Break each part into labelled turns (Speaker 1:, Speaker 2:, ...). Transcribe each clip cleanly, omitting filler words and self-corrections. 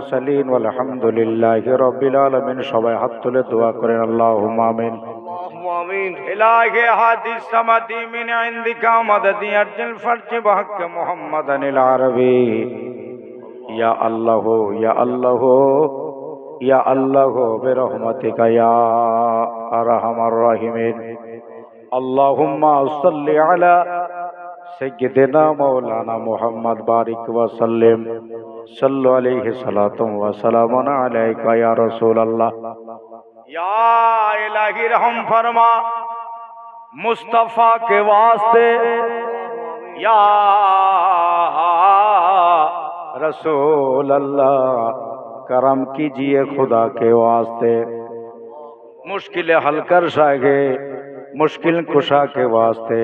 Speaker 1: المرسلين والحمد لله رب العالمين সবাই হাত তুলে দোয়া করেন আল্লাহুম্মা আমিন
Speaker 2: اللهم آمين إلهي هذه السماء من عندك مدد أرج الفرج بحق محمد
Speaker 1: العربي يا الله يا الله يا الله برحمتك يا أرحم الراحمين اللهم صل على سيدنا مولانا محمد بارك وسلم صلوا عليه صلاة وسلام عليك يا رسول الله
Speaker 2: या इलाही रहम फरमा मुस्तफा के वास्ते या
Speaker 1: रसूल अल्लाह करम कीजिए खुदा के वास्ते मुश्किल हल कर सागे मुश्किल कुशा के वास्ते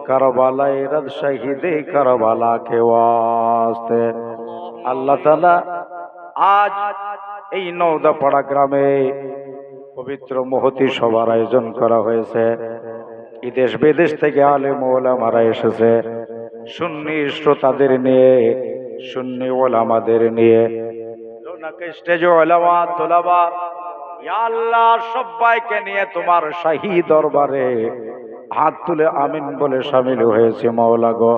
Speaker 1: करबला रद शहीद करबला के वास्ते अल्लाह ताला आज এই নওদাপাড়া গ্রামে পবিত্র মহতি সভার আয়োজন করা হয়েছে। এই দেশ বিদেশ থেকে আলেম ওলামারা এসেছে, সুন্নি শ্রোতাদের নিয়ে, সুন্নি ওলামাদের নিয়ে, স্টেজে ওলামা তোলাবা ইয়া আল্লাহ সবাইকে নিয়ে তোমার শাহী দরবারে হাত তুলে আমিন বলে শামিল হয়েছে। মাওলা গো,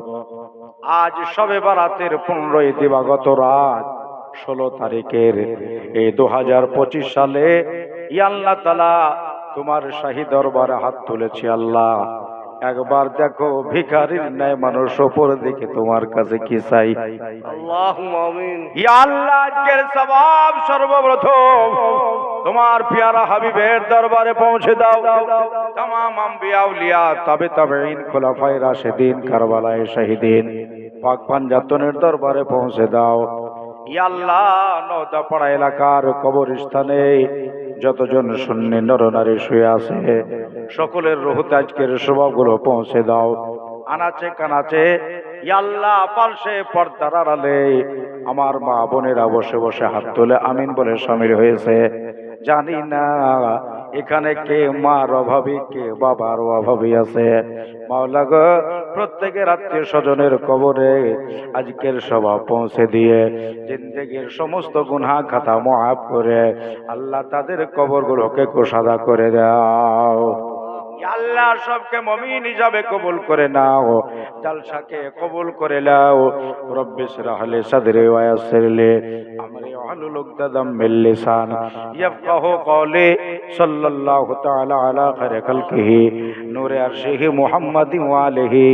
Speaker 1: আজ শবে বারাতের 15 দিবাগত রাত 16 তারিখের এই 2025 সালে ইয়া আল্লাহ তাআলা তোমার শাহী দরবারে হাত তুলেছি। আল্লাহ একবার দেখো ভিখারির ন্যায় মানুষ উপর দিকে তোমার কাছে কি চাই।
Speaker 2: আল্লাহুম্মা আমিন। ইয়া আল্লাহ আজকের সওয়াব সর্বপ্রথম তোমার পিয়ারা হাবিবের দরবারে পৌঁছে দাও। तमाम আম্বিয়া আউলিয়া তবে তাবেঈন খোলাফায়ে রাশিদিন কারবালায়ে শহীদিন পাক পাঞ্জাতনের দরবারে পৌঁছে দাও। ইয়া আল্লাহ নওদাপাড়া এলাকার কবরস্থানে যতজন সুন্নি নরনারী শুয়ে আছে সকলের রুহতে আজকের সওয়াবগুলো পৌঁছে দাও। আনাচে কানাচে ইয়া আল্লাহ পাশে পর্দার আড়ালে আমার মা বোনেরা বসে বসে হাত তুলে আমিন বলে শামিল হয়েছে। জানি না এখানে কে মার অভাবী কে বাবার অভাবী আছে। মাওলা গো, প্রত্যেকের আত্মীয় স্বজনের কবরে আজকের সভা পৌঁছে দিয়ে জিন্দেগির সমস্ত গুনাহ খাতা মাফ করে আল্লাহ তাদের কবরগুলোকে কোষাদা করে দাও। আল্লাহ সবকে মুমিন হিসাবে কবুল করে নাও, জালসাকে কবুল করে নাও। রব্বি ইশরাহ লি সাদরি ওয়া ইয়াসসির লি আমরি ওয়াহলুল উকদাতাম মিন লিসান ইয়াফকাহু কওলি সাল্লাল্লাহু তাআলা আলা খায়রি খালকিহি নূরে আরশিহি মুহাম্মাদিন ওয়া আলিহি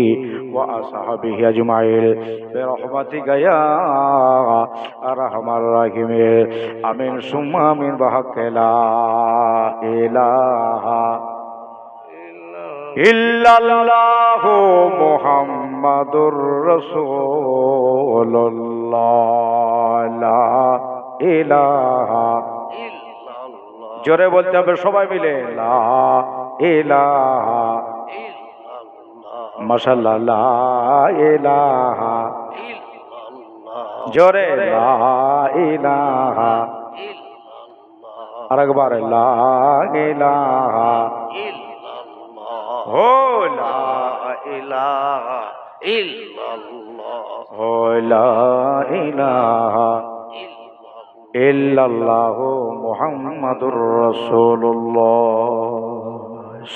Speaker 2: ওয়া আসহাবিহি আজমাইন বিরহমাতিকা ইয়া আরহামার রাহিমিন। আমিন সুম্মা আমিন বিহাক্কি লা ইলাহা ইল্লাল্লাহু মুহাম্মাদুর রাসূলুল্লাহ লা ইলাহা ইল্লাল্লাহ। জোরে বলতে হবে সবাই মিলে, লা ইলাহা ইল্লাল্লাহ। মাশাআল্লাহ, লা ইলাহা ইল্লাল্লাহ। জোরে, লা ইলাহা ইল্লাল্লাহ। আরেকবার, লা ইলাহা हो ला इलाहा इल्लल्लाह, हो ला इलाहा इल्लल्लाह मुहम्मदुर रसूलुल्लाह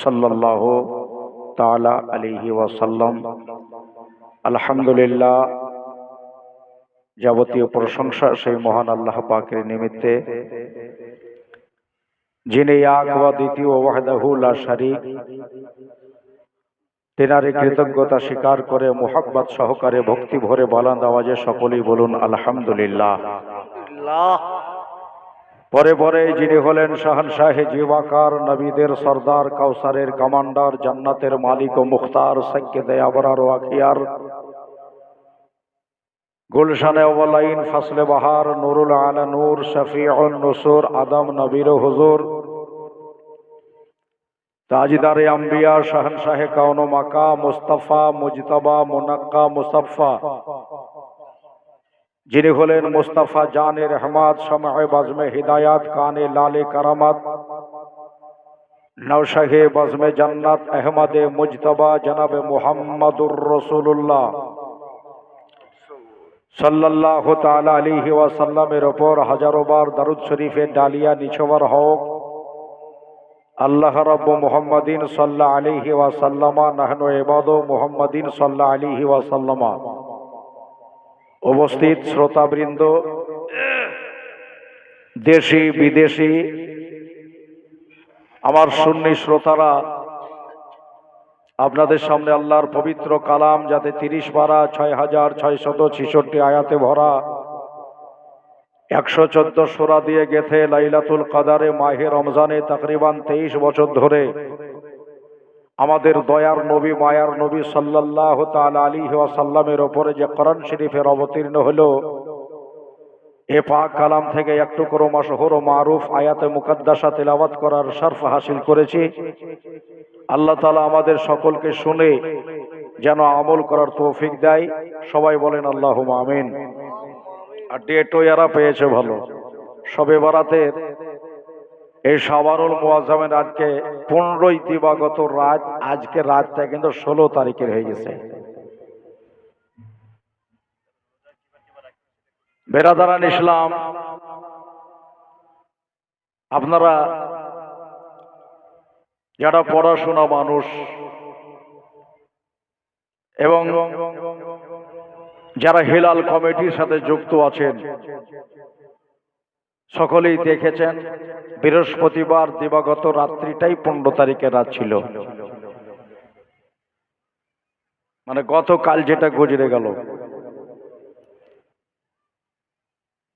Speaker 2: सल्लल्लाहु ताला अलैहि वसल्लम। আলহামদুলিল্লাহ, যাবতীয় প্রশংসা সেই মহান আল্লাহ পাকের নিমিত্তে, যিনি এক ওয়া দ্বিতীয় ওয়াহদাহু লা শারীক, তেনারই কৃতজ্ঞতা স্বীকার করে মুহাব্বত সহকারে ভক্তি ভরে বালান্দ আওয়াজে সকলেই বলুন আলহামদুলিল্লাহ। পরে পরে যিনি হলেন শাহনশাহে জিওয়াকার, নবীদের সর্দার, কাউসারের কমান্ডার, জান্নাতের মালিক ও মুখতার, সাইয়্যিদে আবরার ও আখিয়ার, গুলশানে ওয়ালাইন, ফাসলে বাহার, নুরুল আলা নূর, শফিউন নুসুর, আদম নবীর হুজুর, তাজদারে আম্বিয়া, শাহনশাহে কাউন ও মাকা, মুস্তাফা মুজতবা মুনাক্কা মুসাফা, যিনি হলেন মুস্তাফা জানে রহমত, শমে বজমে হিদায়াত, কানে লালে কারামত, নওশাহে বজমে জান্নাত, আহমদে মুজতবা জনাবে মুহাম্মদুর রাসূলুল্লাহ
Speaker 1: সাল্লাল্লাহু তাআলা আলাইহি ওয়াসাল্লামের ওপর হাজারো বার দরুদ শরীফের ডালিয়া নিছবার হোক। আল্লাহ রাব্বু মুহাম্মাদিন সাল্লাল্লাহু আলাইহি ওয়াসাল্লামা নাহনু ইবাদু মুহাম্মাদিন সাল্লাল্লাহু আলাইহি ওয়াসাল্লামা। উপস্থিত শ্রোতাবৃন্দ, দেশি বিদেশি আমার সুন্নি শ্রোতারা, আপনাদের সামনে আল্লাহর পবিত্র কালাম, যাতে 30 পারা 6666 আয়াতে ভরা 114 সূরা দিয়ে গেথে লাইলাতুল কদরে মাহে রমজানে তাকরিবান 23 বছর ধরে আমাদের দয়ার নবী মায়ার নবী সাল্লাল্লাহু তাআলা আলাইহি ওয়াসাল্লামের উপরে যে কোরআন শরীফের অবতীর্ণ হলো, এ পাক কালাম থেকে একটু করে মাশহুর ও মারুফ আয়াতে মুকাদ্দাসা তেলাওয়াত করার শরফ হাসিল করেছি। আল্লাহ তাআলা আমাদের সকলকে শুনে যেন আমল করার তৌফিক দেয়। সবাই বলেন আল্লাহুম্মা আমিন। আর ডেটও এরা পেয়েছে ভালো। শবে বরাতের এই শাবানুল মুআজ্জামের আজকে 15ই দিবাগত রাত, আজকে রাতটা কিন্তু 16 তারিখের হয়ে গেছে। বেরাদারান ইসলাম, আপনারা যারা পড়াশোনা মানুষ এবং যারা হেলাল কমিটির সাথে যুক্ত আছেন, সকলেই দেখেছেন বৃহস্পতিবার দিবাগত রাত্রিটাই 15 তারিখের রাত ছিল। মানে গতকাল যেটা গুজরে গেল।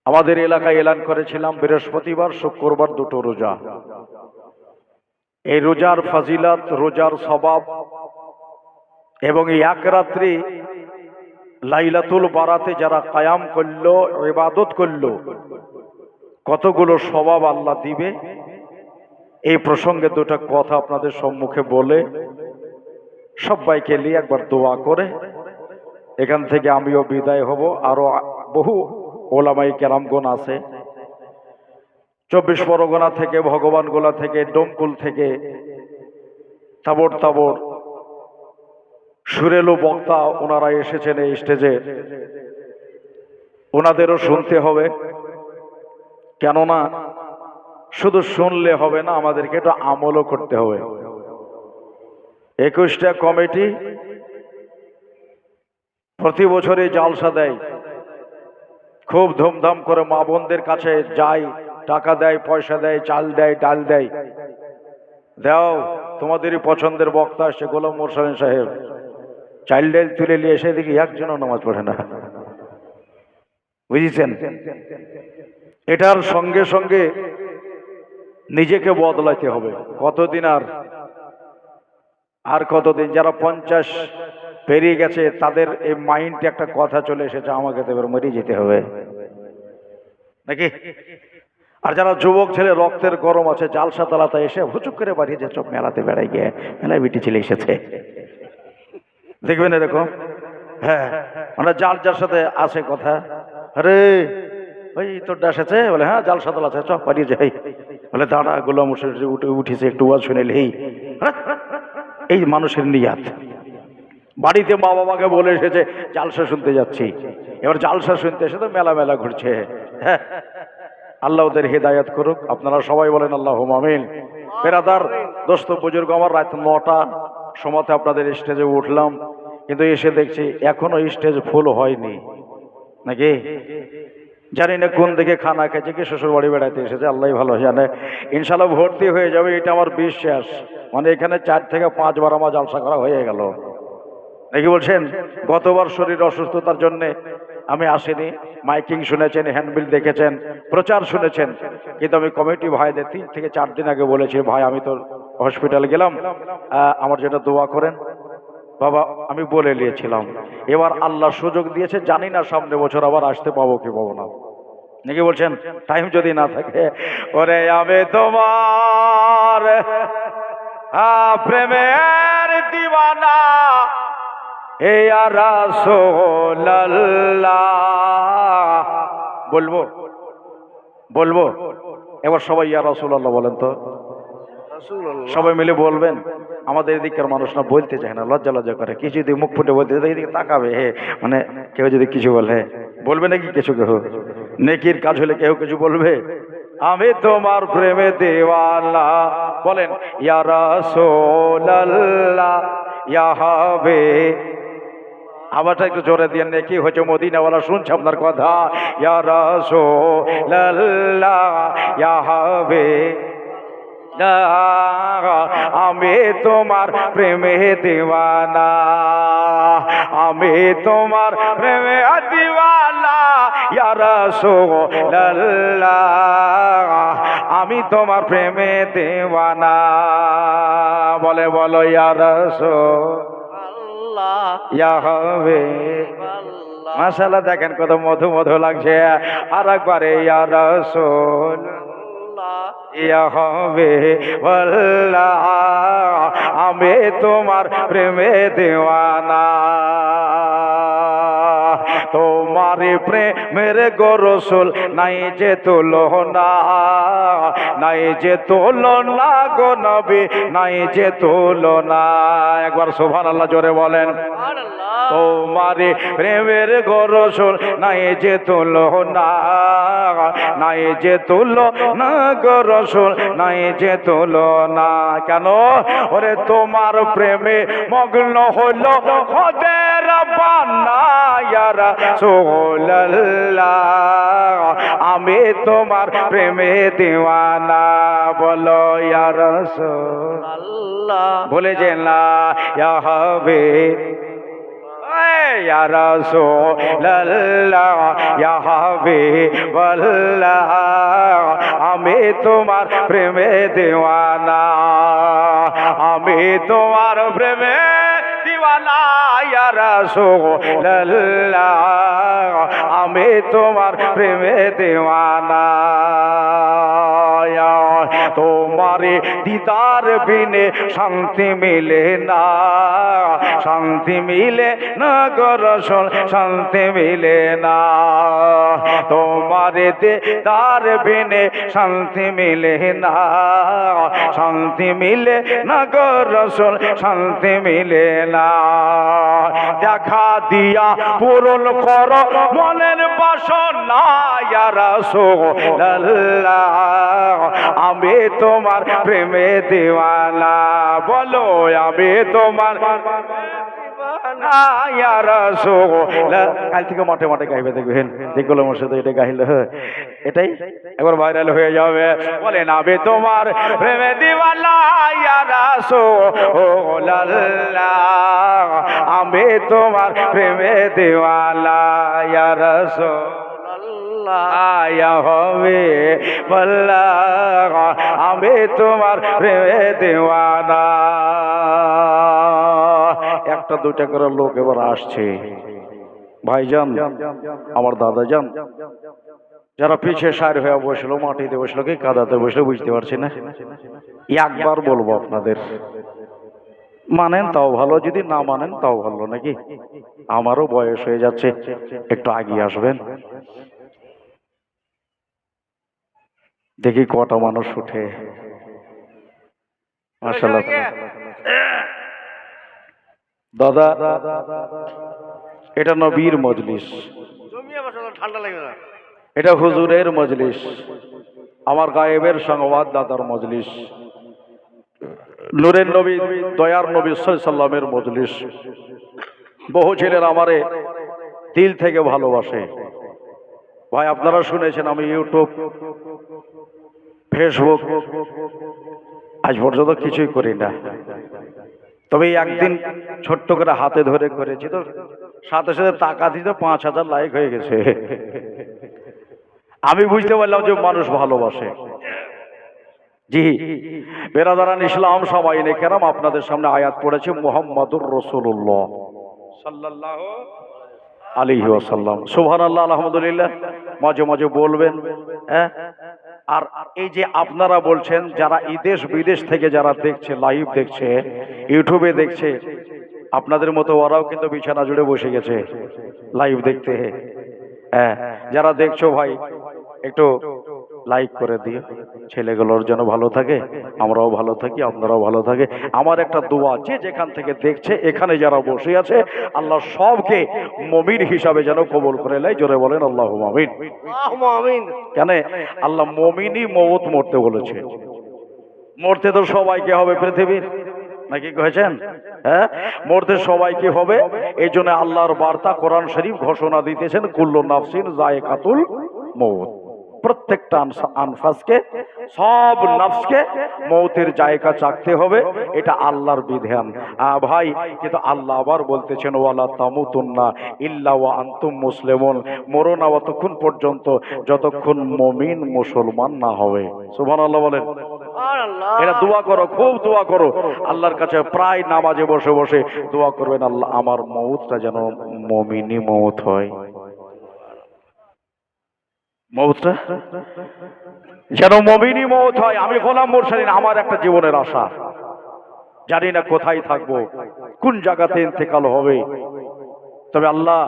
Speaker 1: আমাদের এলাকায় এলান করেছিলাম বৃহস্পতিবার শুক্রবার দুটো রোজা। এই রোজার ফজিলত, রোজার সওয়াব এবং এক রাত্রি লাইলাতুল বারাতে যারা কায়াম করলো, ইবাদত করলো, কতগুলো সওয়াব আল্লাহ দিবে, এই প্রসঙ্গে দুটো কথা আপনাদের সম্মুখে বলে সবাইকে নিয়ে একবার দোয়া করে এখান থেকে আমিও বিদায় হব। আরো বহু ওলামায়ে কেরামগণ আছে 24 পরগনা থেকে, ভগবানগোলা থেকে, ডোমকুল থেকে, তাবড় তাবড় সুরেলু বক্তা ওনারা এসেছেন এই স্টেজে। ওনাদেরও শুনতে হবে, কেননা শুধু শুনলে হবে না, আমাদেরকে একটু আমলও করতে হবে। 21টা কমিটি প্রতি বছরই জালসা দেয়, খুব ধুমধাম করে মা বোনদের কাছে যায়, টাকা দেয়, পয়সা দেয়, চাল দেয়, ডাল দেয়। দাও, তোমাদেরই পছন্দের বক্তা আসছে গোলাম মোরসালিন সাহেব, চাল ডাল তুলে নিয়ে এসে দেখি একজনও নামাজ পড়ে না। বুঝেছেন? এটার সঙ্গে সঙ্গে নিজেকে বদলাতে হবে। কতদিন আর কতদিন? যারা 50 পেরিয়ে গেছে তাদের এই মাইন্ডে একটা কথা চলে এসেছে, আমাকে তো এবার মরে যেতে হবে নাকি। আর যারা যুবক ছেলে রক্তের গরম আছে, জালসা তালাতে এসে হুচুক করে বাড়িয়ে যে চোখ মেলাতে বেড়াই গিয়ে মেলায় বিটি ছেলে এসেছে, দেখবেন এরকম। হ্যাঁ, মানে যার যার সাথে আছে কথা, আরে ওই তোরটা এসেছে বলে, হ্যাঁ জালসা তালা আছে, চক বাড়িয়ে যাই বলে, দাঁড়া গোলাম উঠেছে একটু ওয়াজ শুনে নেই। এই মানুষের নিয়াত। বাড়িতে মা বাবাকে বলে এসেছে জালসা শুনতে যাচ্ছি, এবার জালসা শুনতে এসে তো মেলা মেলা ঘুরছে। হ্যাঁ, আল্লাহ ওদের হেদায়েত করুক। আপনারা সবাই বলেন আল্লাহুম্মা আমিন। বেরাদার, দোস্ত বুজুর্গ আমার, রাত 9টা সময়তে আপনাদের স্টেজে উঠলাম, কিন্তু এসে দেখছি এখনো স্টেজ ফুল হয়নি নাকি। জানি না কোন দিকে খানা খেয়েছে, কি শ্বশুর বাড়ি বেড়াতে এসেছে, আল্লাহ ভালো জানে। ইনশাল্লাহ ভর্তি হয়ে যাবে, এটা আমার বিশ্বাস। মানে এখানে 4 থেকে 5 বার আমার জালসা করা হয়ে গেল নাকি বলছেন। গতবার শরীর অসুস্থতার জন্য আমি আসিনি। মাইকিং শুনেছেন, হ্যান্ডবিল দেখেছেন, প্রচার শুনেছেন, কিন্তু আমি কমিটি ভাইদের 3 থেকে 4 দিন আগে বলেছি, ভাই আমি তো হসপিটালে গেলাম, আমার যেটা দোয়া করেন বাবা, আমি বলে নিয়েছিলাম। এবার আল্লাহ সুযোগ দিয়েছে, জানি না সামনে বছর আবার আসতে পাবো কি পাবো না নাকি বলছেন। টাইম যদি না থাকে, ওরে আমি তোমার প্রেমের দিওয়ানা হে ইয়া রাসূলুল্লাহ, বলবো এবার সবাই ইয়া রাসূলুল্লাহ বলেন তো, সবাই মিলে বলবেন। আমাদের এদিকের মানুষ না বলতে চায় না, লজ্জা করে। কিছু যদি মুখ ফুটে বলতে এদিকে তাকাবে, হে মানে কেউ যদি কিছু বলে বলবে নাকি কিছু কেউ? নেকির কাজ হলে কেউ কিছু বলবে? আমি তোমার প্রেমে দেওয়ানা, বলেন ইয়া রাসূলুল্লাহ ইয়া হাবিব। আবারটা একটু জোরে দিয়ে, নেকি হচ্ছে মদিনাওয়ালা শুনছে আপনার কথা। ইয়া রাসূলুল্লাহ ইয়া হাবিব, আমি তোমার প্রেমে দিওয়ানা, আমি তোমার প্রেমে দিওয়ানা ইয়া রাসূলুল্লাহ, আমি তোমার প্রেমে দিওয়ানা। বলে বলো ইয়া রাসূলুল্লাহ ইয়া হাবিব। মাশাআল্লাহ, দেখেন কত মধু মধু লাগছে। আর একবারে ইয়া রাসূল ইয়া হাবিবাল্লাহ, আমি তোমার প্রেমে দেওয়ানা, তোমার প্রেমের গো রাসূল নাই যে তুলনা, নাই যে তুলনা গো নবী, নাই যে তুলনা। একবার সুবহানাল্লাহ জোরে বলেন। তোমার প্রেমের গো রাসূল নাই যে তুলনা, নাই যে তুলনা গো রাসূল, নাই যে তুলনা। কেন? ওরে তোমার প্রেমে মগ্ন হলো খোদের বান্দা ইয়া রাসূলুল্লাহ, আমি তোমার প্রেমে দিওয়ানা। বলো ইয়া রাসূলুল্লাহ, বলে যে না ইয়া হাবিব, ইয়া রাসূলুল্লাহ ইয়া হাবিবাল্লাহ, আমি তোমার প্রেমে দিওয়ানা, আমি তোমার প্রেমে দিওয়ানা ইয়া রাসূলুল্লাহ, আমি তোমার প্রেমে দিওয়ানা। তোমার দিদার বিনে শান্তি মিলে না, শান্তি মিলে না গো রাসূল, শান্তি মিলে না। তোমার দিদার বিনে শান্তি মিলে না, শান্তি মিলে না গো রাসূল, শান্তি মিলে না। দেখা দিয়া পূরণ করো মনের বাসনা ইয়া রাসূলুল্লাহ, আমি তোমার প্রেমে দিওয়ানা। বলো আমি তোমার ইয়া রাসূলুল্লাহ। কাল থেকে মাঠে মাঠে গাইবে, দেখবেন যেগুলো মসজিদে এটা গাইলে এটাই একবার ভাইরাল হয়ে যাবে। বলেন আমি তোমার প্রেমে দিওয়ানা ইয়া রাসূলুল্লাহ, আমি তোমার প্রেমে দিওয়ানা ইয়া রাসূলুল্লাহ ইয়া হাবিবাল্লাহ, আমি তোমার প্রেমে দিওয়ানা। একটা দুইটা করে লোক এবার আসছে, ভাইজান আমার দাদা যান, যারা পিছিয়ে সার হয়ে বসলো, মাটিতে বসলো, কি কাদাতে বসলো, বুঝতে পারছি না। একবার বলবো আপনাদের, মানেন তাও ভালো, যদি না মানেন তাও ভালো, নাকি? আমারও বয়স হয়ে যাচ্ছে, একটু আগিয়ে আসবেন। দেখি কটা মানুষ উঠে। মাশাআল্লাহ। দাদা, এটা নবীর মজলিস,
Speaker 2: ঠান্ডা লাগবে না,
Speaker 1: এটা হুজুরের মজলিস, আমার গায়েবের সংবাদ দাদার মজলিস, নূরের নবী দয়ার নবী সাল্লাল্লাহু আলাইহি সাল্লামের মজলিস। বহু ছেলেরা আমারে দিল থেকে ভালোবাসে। ভাই আপনারা শুনেছেন আমি ইউটিউব, ফেসবুক আজ পর্যন্ত কিছুই করি না, তবে একদিন ছোট্ট করে হাতে ধরে করেছি, তো সাথে সাথে টাকা দিতে 5,000 লাইক হয়ে গেছে। আমি বুঝতে পারলাম যে মানুষ ভালোবাসে। জি বেরাদারান ইসলাম, সবাই নেকেরাম, আপনাদের সামনে আয়াত পড়েছে মুহাম্মাদুর রাসূলুল্লাহ সাল্লাল্লাহু আলাইহি ওয়াসাল্লাম। সুবহানাল্লাহ, আলহামদুলিল্লাহ মাঝে মাঝে বলবেন। হ্যাঁ, আর এই যে আপনারা বলছেন, যারা দেশ বিদেশ থেকে যারা দেখছে, লাইভ দেখছে, ইউটিউবে দেখছে, আপনাদের মতো ওরাও কিন্তু বিছানা জুড়ে বসে গেছে লাইভ দেখতে। হ্যাঁ, যারা দেখছো ভাই একটু লাইক করে দিও, ছেলেগুলোর যেন ভালো থাকে, আমরাও ভালো থাকি, আপনারাও ভালো থাকে। আমার একটা দোয়া, যে যেখান থেকে দেখছে, এখানে যারা বসে আছে, আল্লাহ সবকে মুমিন হিসাবে যেন কবুল করে নেয়। জোরে বলেন আল্লাহুম্মা আমিন।
Speaker 2: আল্লাহুম্মা আমিন।
Speaker 1: কেন আল্লাহ মুমিনই মওত মরতে বলেছে। মরতে তো সবাইকে হবে পৃথিবীর, নাকি কহেছেন? হ্যাঁ, মরতে সবাইকে হবে। এই জন্য আল্লাহর বার্তা কোরআন শরীফ ঘোষণা দিতেছেন, কুল্লু নাফসিন যায়কাতুল মউত। প্রত্যেকটা আনফাসকে, সব নফসকে মৌতের জায়গা চাকতে হবে, এটা আল্লাহর বিধান। ভাই, কিন্তু আল্লাহ আবার বলতেছেন, ওয়ালা তামুতুন্না ইল্লা ওয়া আনতুম মুসলিমুন, মরো না অতক্ষণ পর্যন্ত যতক্ষণ মুমিন মুসলমান না হবে। সুবহানাল্লাহ বলেন। এটা দোয়া করো, খুব দোয়া করো আল্লাহর কাছে, প্রায় নামাজে বসে বসে দোয়া করবেন, আল্লাহ আমার মউতটা যেন মুমিনি মউত হয়, মউতটা যেন মুমিনি মউত হয়। আমি গোলাম মুরসালিন, আমার একটা জীবনের আশা, জানি না কোথায় থাকবো, কোন জায়গাতে ইন্তেকাল হবে, তবে আল্লাহ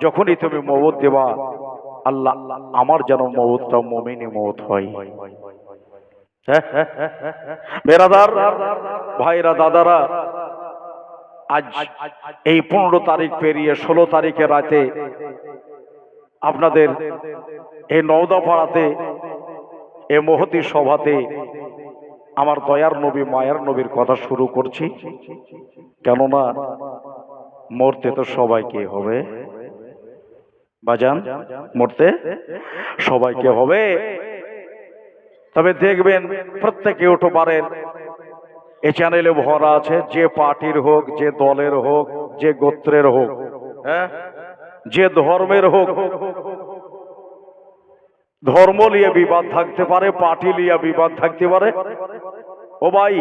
Speaker 1: যখনই তুমি মউত দেবা, আল্লাহ আমার যেন মউতটা মুমিনি মউত হয়। বেরাদার ভাইরা, দাদারা, আজ এই 15 তারিখ পেরিয়ে 16 তারিখে রাতে আপনাদের এই নওদাপাড়াতে এই মহতী সভাতে আমার দয়ার নবী মায়ার নবীর কথা শুরু করছি। কেননা মরতে তো সবাইকে হবে বাজান, মরতে সবাইকে হবে। তবে দেখবেন প্রত্যেকে ইউটিউবারের এই চ্যানেলে ভরা আছে, যে পার্টির হোক, যে দলের হোক, যে গোত্রের হোক, হ্যাঁ, যে ধর্মের হোক, ধর্ম নিয়ে বিবাদ থাকতে পারে, পার্টি নিয়ে বিবাদ থাকতে পারে, ও ভাই,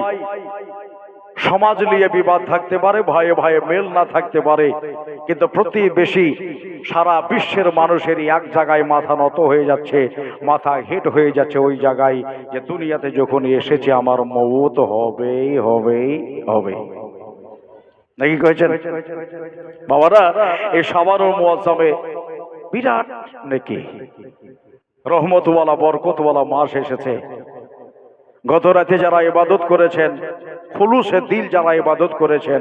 Speaker 1: সমাজ নিয়ে বিবাদ থাকতে পারে, ভাইয়ে ভাইয়ে মেল না থাকতে পারে, কিন্তু প্রতিবেশী সারা বিশ্বের মানুষেরই এক জায়গায় মাথা নত হয়ে যাচ্ছে, মাথা হেট হয়ে যাচ্ছে ওই জায়গায়, যে দুনিয়াতে যখন এসেছে আমার মউত হবেই হবেই হবে, নাকি কয়েছেন বাবারা? এই সাবানুল মুআজ্জামে বিরাট নেকি, রহমতওয়ালা বরকতওয়ালা মাস এসেছে। গত রাতে যারা ইবাদত করেছেন, খুলুসে দিল যারা ইবাদত করেছেন,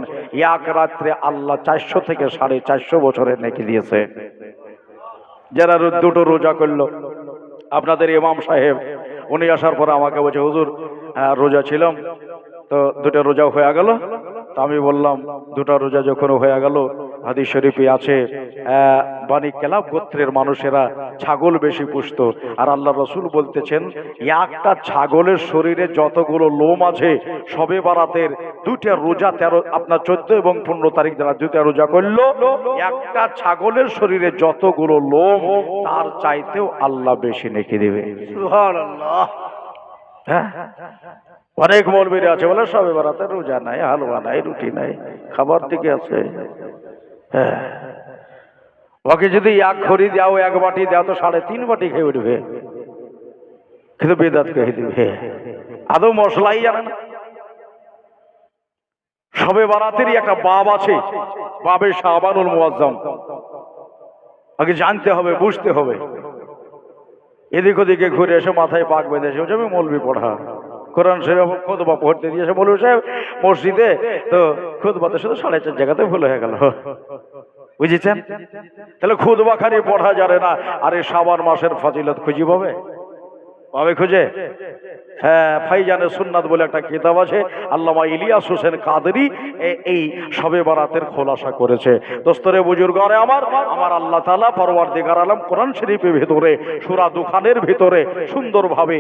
Speaker 1: এক রাত্রে আল্লাহ 400 থেকে 450 বছরের নেকি দিয়েছে। যারা দুটো রোজা করলো, আপনাদের ইমাম সাহেব উনি আসার পরে আমাকে বলছে, হুজুর রোজা ছিলাম তো দুটো রোজা হয়ে গেল। তা আমি বললাম, দুটো রোজা যখন হয়ে গেল, হাদিস শরীফে আছে বানি কেলাব গোত্রের মানুষেরা ছাগল বেশি পুষতো, আর আল্লাহ রসুল বলতেছেন, একটা ছাগলের শরীরে যতগুলো লোম আছে, সবে বারাতের দুইটা রোজা, 13 আপনার 14 এবং 15 তারিখ যারা দুইটা রোজা করলো, একটা ছাগলের শরীরে যতগুলো লোম, তার চাইতেও আল্লাহ বেশি নেকি দেবে। সুবহানাল্লাহ। হ্যাঁ, অনেক মৌলবীরা আছে বলে সবে বারাতে রোজা নাই, হালুয়া নাই, রুটি নাই, খাবার দিকে আছে। হ্যাঁ, ওকে যদি এক ঘড়ি দাও, এক বাটি দাও, তো 3.5 বাটি খেয়ে উঠবে, কিন্তু বেদাত খেয়ে দিবে, আদৌ মশলাই জানে না। সবে বারাতেরই একটা বাব আছে, বাবে শাবানুল মুআজ্জাম, আগে জানতে হবে, বুঝতে হবে। এদিক ওদিকে ঘুরে এসে মাথায় পাক বেঁধে এসে আমি মৌলবি পড়া, কোরআন শরীফ খুতবা পড়তে দিয়েছে মৌলবি সাহেব মসজিদে, তো খুতবাতে শুধু 4.5 জায়গাতে ভুল হয়ে গেল, বুঝেছেন? তাহলে খুতবা খালি পড়া যাবে না, আর এই শাবান মাসের ফজিলত খুঁজি পাবে, পাবে খুঁজে? হ্যাঁ, ফাইজানে সুন্নাত বলে একটা কিতাব আছে, আল্লামা ইলিয়াস হোসেন কাদরি এই শবে বারাতের খোলাসা করেছে। দোস্তরে বুজুর্গরে আমার আল্লাহ তাআলা পরওয়ারদিগার আলম কোরআন শরীফের ভিতরে সূরা দুখানের ভিতরে সুন্দরভাবে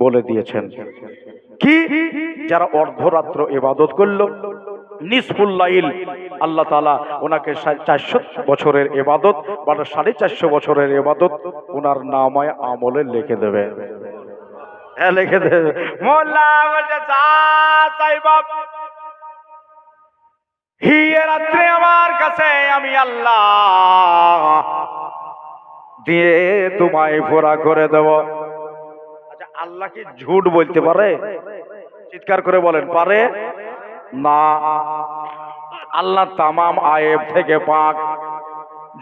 Speaker 1: বলে দিয়েছেন কি, যারা অর্ধরাত্র ইবাদত করলো, নিসফুল লাইল, আল্লাহ তাআলা ওনাকে 400 বছরের ইবাদত বা 450 বছরের ইবাদত ওনার নামায় আমলে লিখে দেবে। হ্যাঁ, লিখে দেবে। মোল্লা বলছে, যা চাইব হিয়ে রাত্রে আমার কাছে, আমি আল্লাহ দিয়ে তোমায় পুরা করে দেব। আচ্ছা, আল্লাহ কি ঝুট বলতে পারে? চিৎকার করে বলেন, পারে না। আল্লাহ তামাম আয়েব থেকে পাক,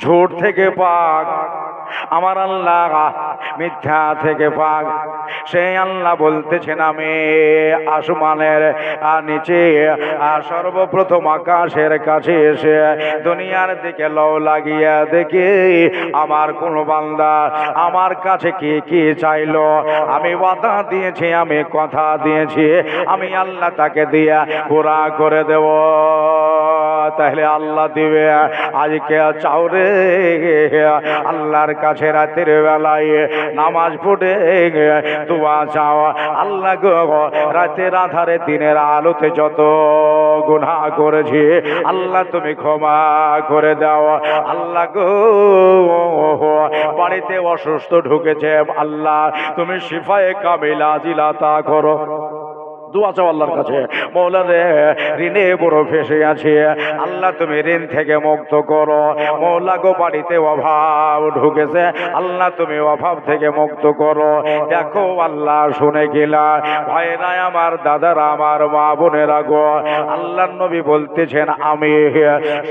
Speaker 1: ঝুট থেকে পাক। আমার আল্লাহ মিথ্যা থেকে পাক। সেই আল্লাহ বলতেছেন আমি আসমানের নিচে সর্বপ্রথম আকাশের কাছে এসে দুনিয়ার দিকে লও লাগিয়া দেখি আমার কোন বান্দা আমার কাছে কি কি চাইলো। আমি ওয়াদা দিয়েছি, আমি কথা দিয়েছি, আমি আল্লাহ তাকে দিয়া পুরা করে দেব। তাহলে আল্লাহ দিবে। আজকে চাও রে আল্লাহর কাছে রাতের বেলায় নামাজ পড়ে দোয়া চাও, আল্লাহ গো রাতের আধারে দিনের আলোতে যত গুনাহ করেছি আল্লাহ তুমি ক্ষমা করে দাও। আল্লাহ গো বাড়িতে অসুস্থ ঢুকেছে, আল্লাহ তুমি শিফায়ে কামিলা জিলাতা করো। দোয়া চাও আল্লাহর কাছে, মওলা রে ঋণে বড় ফেসে আছে, আল্লাহ তুমি ঋণ থেকে মুক্ত করো। মওলা গো বাড়িতে অভাব ঢুকেছে, আল্লাহ তুমি অভাব থেকে মুক্ত করো। দেখো আল্লাহ শুনে গেলা ভাইরা আমার, দাদারা আমার, মা বোনেরা গো, আল্লাহর নবী বলতেছেন আমি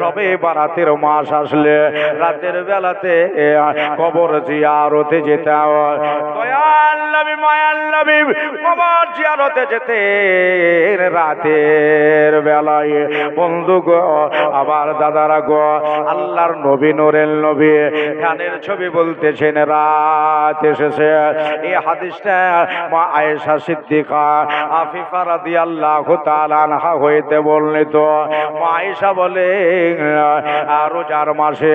Speaker 1: সবে বারাতের মাস আসলে রাতের বেলাতে কবর জিয়ারতে যেতাম। দয়াল নবী মায়াল নবী কবর জিয়ারতে যেতে রাতের বেলায়। বন্ধু গো আবার দাদারা গো, আল্লাহর নবী নূরের নবী ধ্যানের ছবি বলতেছেন রাত এসেছে। এই হাদিসটা মা আয়েশা সিদ্দিকা আফিফা রাদিয়াল্লাহু তাআলা আনহা হইতে বর্ণিত। মা আয়েশা বলে রোজার মাসে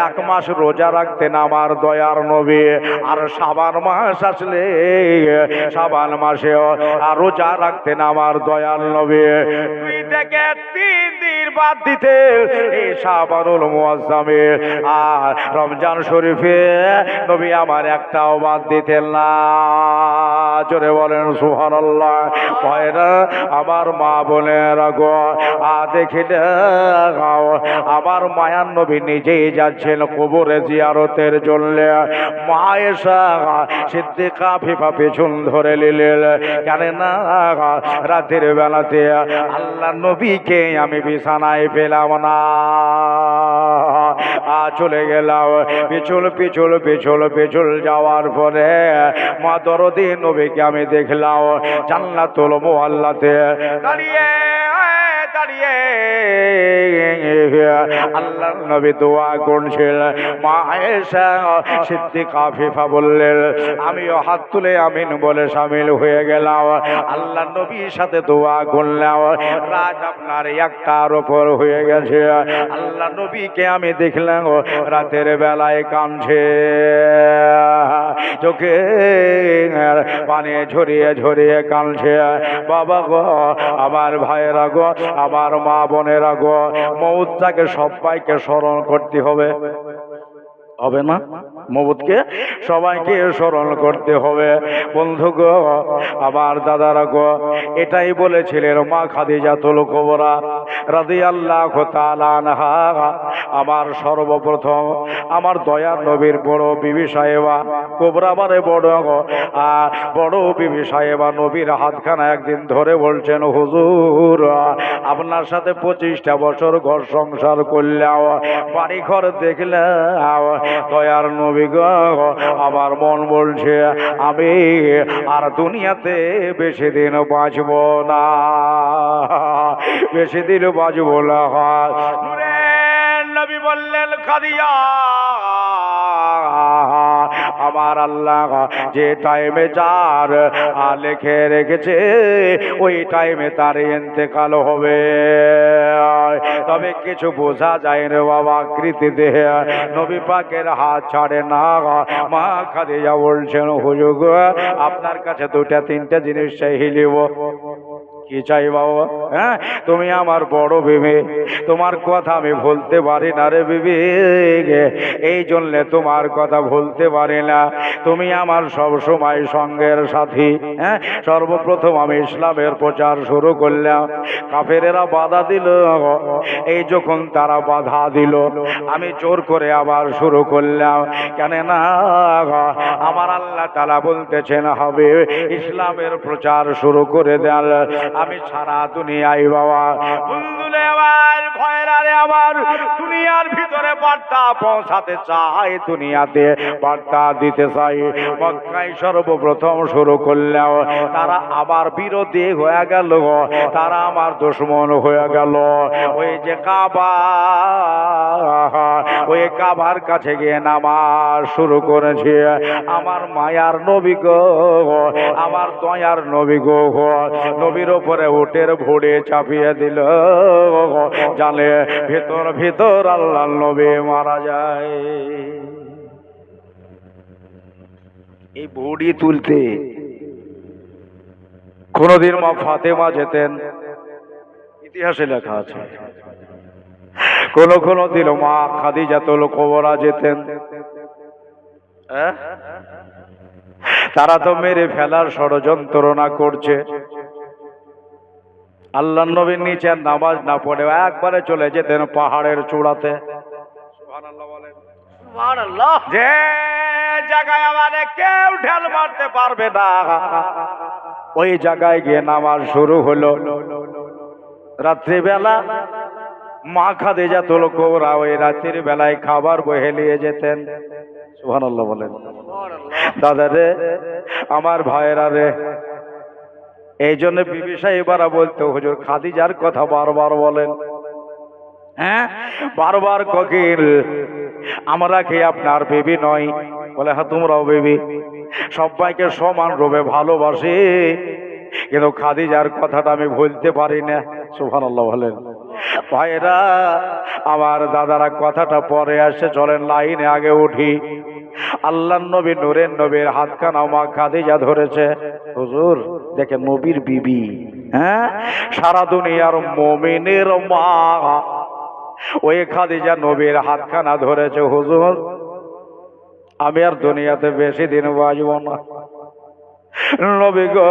Speaker 1: এক মাস রোজা রাখতেন আমার দয়ার নবী, আর শাবান মাস আসলে শাবান মাসে রোজা রাখতেন আমার দয়াল নবী। 2 থেকে 3 দিন বাদ দিতে এই শাবানুল মুআজ্জামে আর রমজান শরীফে নবী আমার একটাও বাদ দিতেন না। জোরে বলেন সুবহানাল্লাহ। ভাইরা আমার, মা বোনেরা গো, দেখিলে আমার মায়ার নবী নিজেই যাচ্ছেন কবরে জিয়ারতের জন্য। মা আয়েশা সিদ্দিকা আফিফা পেছন ধরে নিলেন, কেন না রাতের বেলাতে আল্লাহ নবীকে আমি বিছানায় পেলাম না। চলে গেলাম পিছল পিছল পিছল পিছল যাওয়ার পরে মা দরদি নবীকে আমি দেখলাম জান্নাতুল মুআল্লাতে দাঁড়িয়ে দাঁড়িয়ে আল্লাহর নবী দোয়া করছেন। মা আয়েশা সিদ্দিকা আফিফা বললেন, আমিও হাত তুলে আমিন বলে শামিল হয়ে গেলাম। আল্লাহর নবীর সাথে দোয়া করলাম। রাত আপনার 1টার উপর হয়ে গেছে। আল্লাহ নবীকে আমি দেখলাম রাতের বেলায় কাঁদছে, চোখে পানি ঝরিয়ে ঝরিয়ে কাঁদছে। বাবা গো, আমার ভাইয়েরা গো, আমার মা বোনেরা গো, মউতটাকে সবাইকে স্মরণ করতে হবে, হবে না? মউতকে সবাইকে স্মরণ করতে হবে। বন্ধু গো, আমার দাদারা গো, এটাই বলেছিলেন মা খাদিজাতুল কুবরা রাদিয়াল্লাহু তাআলা আনহা। আমার সর্বপ্রথম আমার দয়ার নবীর বড় বিবি সাহেবা কুবরা মানে বড় বিবি সাহেবা নবীর হাতখানা একদিন ধরে বলছেন, হুজুর আপনার সাথে 25টা বছর ঘর সংসার করলাম, বাড়ি ঘর দেখলাম, দয়ার নবী গো আমার মন বলছে আমি আর দুনিয়াতে বেশি দিন বাঁচব না, বেশি দিন বাঁচব না। নবী বললেন, খাদিজা আমার আল্লাহ যে টাইমে যার লেখে রেখেছে ওই টাইমে তার ইন্তেকাল হবে। তবে কিছু বোঝা যায় না বাবা, আকৃতি দেহে নবী পাকের হাত ছাড়ে না। মা খাদিজা বলছেন, হুজুর আপনার কাছে 2-3টা জিনিস চাইলিব। কি চাই বাবা? হ্যাঁ, তুমি আমার বড় বিবি, তোমার কথা আমি ভুলতে পারি না রে বিবি, এই জন্য তোমার কথা ভুলতে পারি না। তুমি আমার সব সময় সঙ্গের সাথী। হ্যাঁ, সর্বপ্রথম আমি ইসলামের প্রচার শুরু করলাম, কাফেরেরা বাধা দিল, এই যখন তারা বাধা দিল আমি জোর করে আবার শুরু করলাম। কেন না আমার আল্লাহ তাআলা বলতেছেন হবে ইসলামের প্রচার শুরু করে দেন।
Speaker 2: আমি সারা দুনিয়ায় বাবা বন্ধুলে আমার ভয়রারে আমার দুনিয়ার ভিতরে বার্তা পৌঁছাতে চাই, দুনিয়াতে বার্তা দিতে চাই। মক্কায় সর্বপ্রথম শুরু করলেও তারা আবার বিরোধী হয়ে গেল, তারা আমার দুশমন হয়ে গেল। ওই যে কাবা, ওই কাবার কাছে গিয়ে নামাজ শুরু করেছে আমার মায়ার নবী গো, আমার দয়ার নবী গো, নবীর ওপরে উটের ভোরে চাপিয়ে দিল, জানে ভেতর ভেতর আল্লাহ নবী মারা যায়। এই ভুড়ি তুলতে কোনদিন মা ফাতেমা যেতেন, ইতিহাসে লেখা আছে। কোন দিন মা খাদিজাতুল কুবরা যেতেন। তারা তো মেরে ফেলার ষড়যন্ত্রণা করছে। আল্লাহ নবীর নিচে নামাজ না পড়ে একবারে চলে যেতেন পাহাড়ের চূড়াতে। যে জায়গায় আমাদের কেউ ঢাল মারতে পারবে না, ওই জায়গায় গিয়ে নামাজ শুরু হলো। রাত্রিবেলা মা খাদিজাতুল কুবরা ওই রাত্রির বেলায় খাবার বহে নিয়ে যেতেন। সুবহানাল্লাহ বলেন। দাদা রে, আমার ভাইয়েরা রে, এই জন্য বিবি সাহেবারা বলতো হুজুর খাদিজার কথা বারবার বলেন। হ্যাঁ, বারবার কোকিল আমরা কি আপনার বেবি নই? বলে হ্যাঁ তোমরাও বেবি, সবাইকে সমান রূপে ভালোবাসি, কিন্তু খাদিজার কথাটা আমি ভুলতে পারি না। সুবহানাল্লাহ বলেন। ভাইরা আমার দাদারা কথাটা পরে আসে, চলেন লাইনে আগে উঠি। আল্লাহ নবী নূরের নবীর হাতখানা মা খাদিজা ধরেছে। হুজুর দেখেন নবীর বিবি, হ্যাঁ, সারা দুনিয়ার মুমিনের মা, ওই খাদিজা নবীর হাতখানা ধরেছে। হুজুর আমি আর দুনিয়াতে বেশি দিন বাঁচব না, নবী গো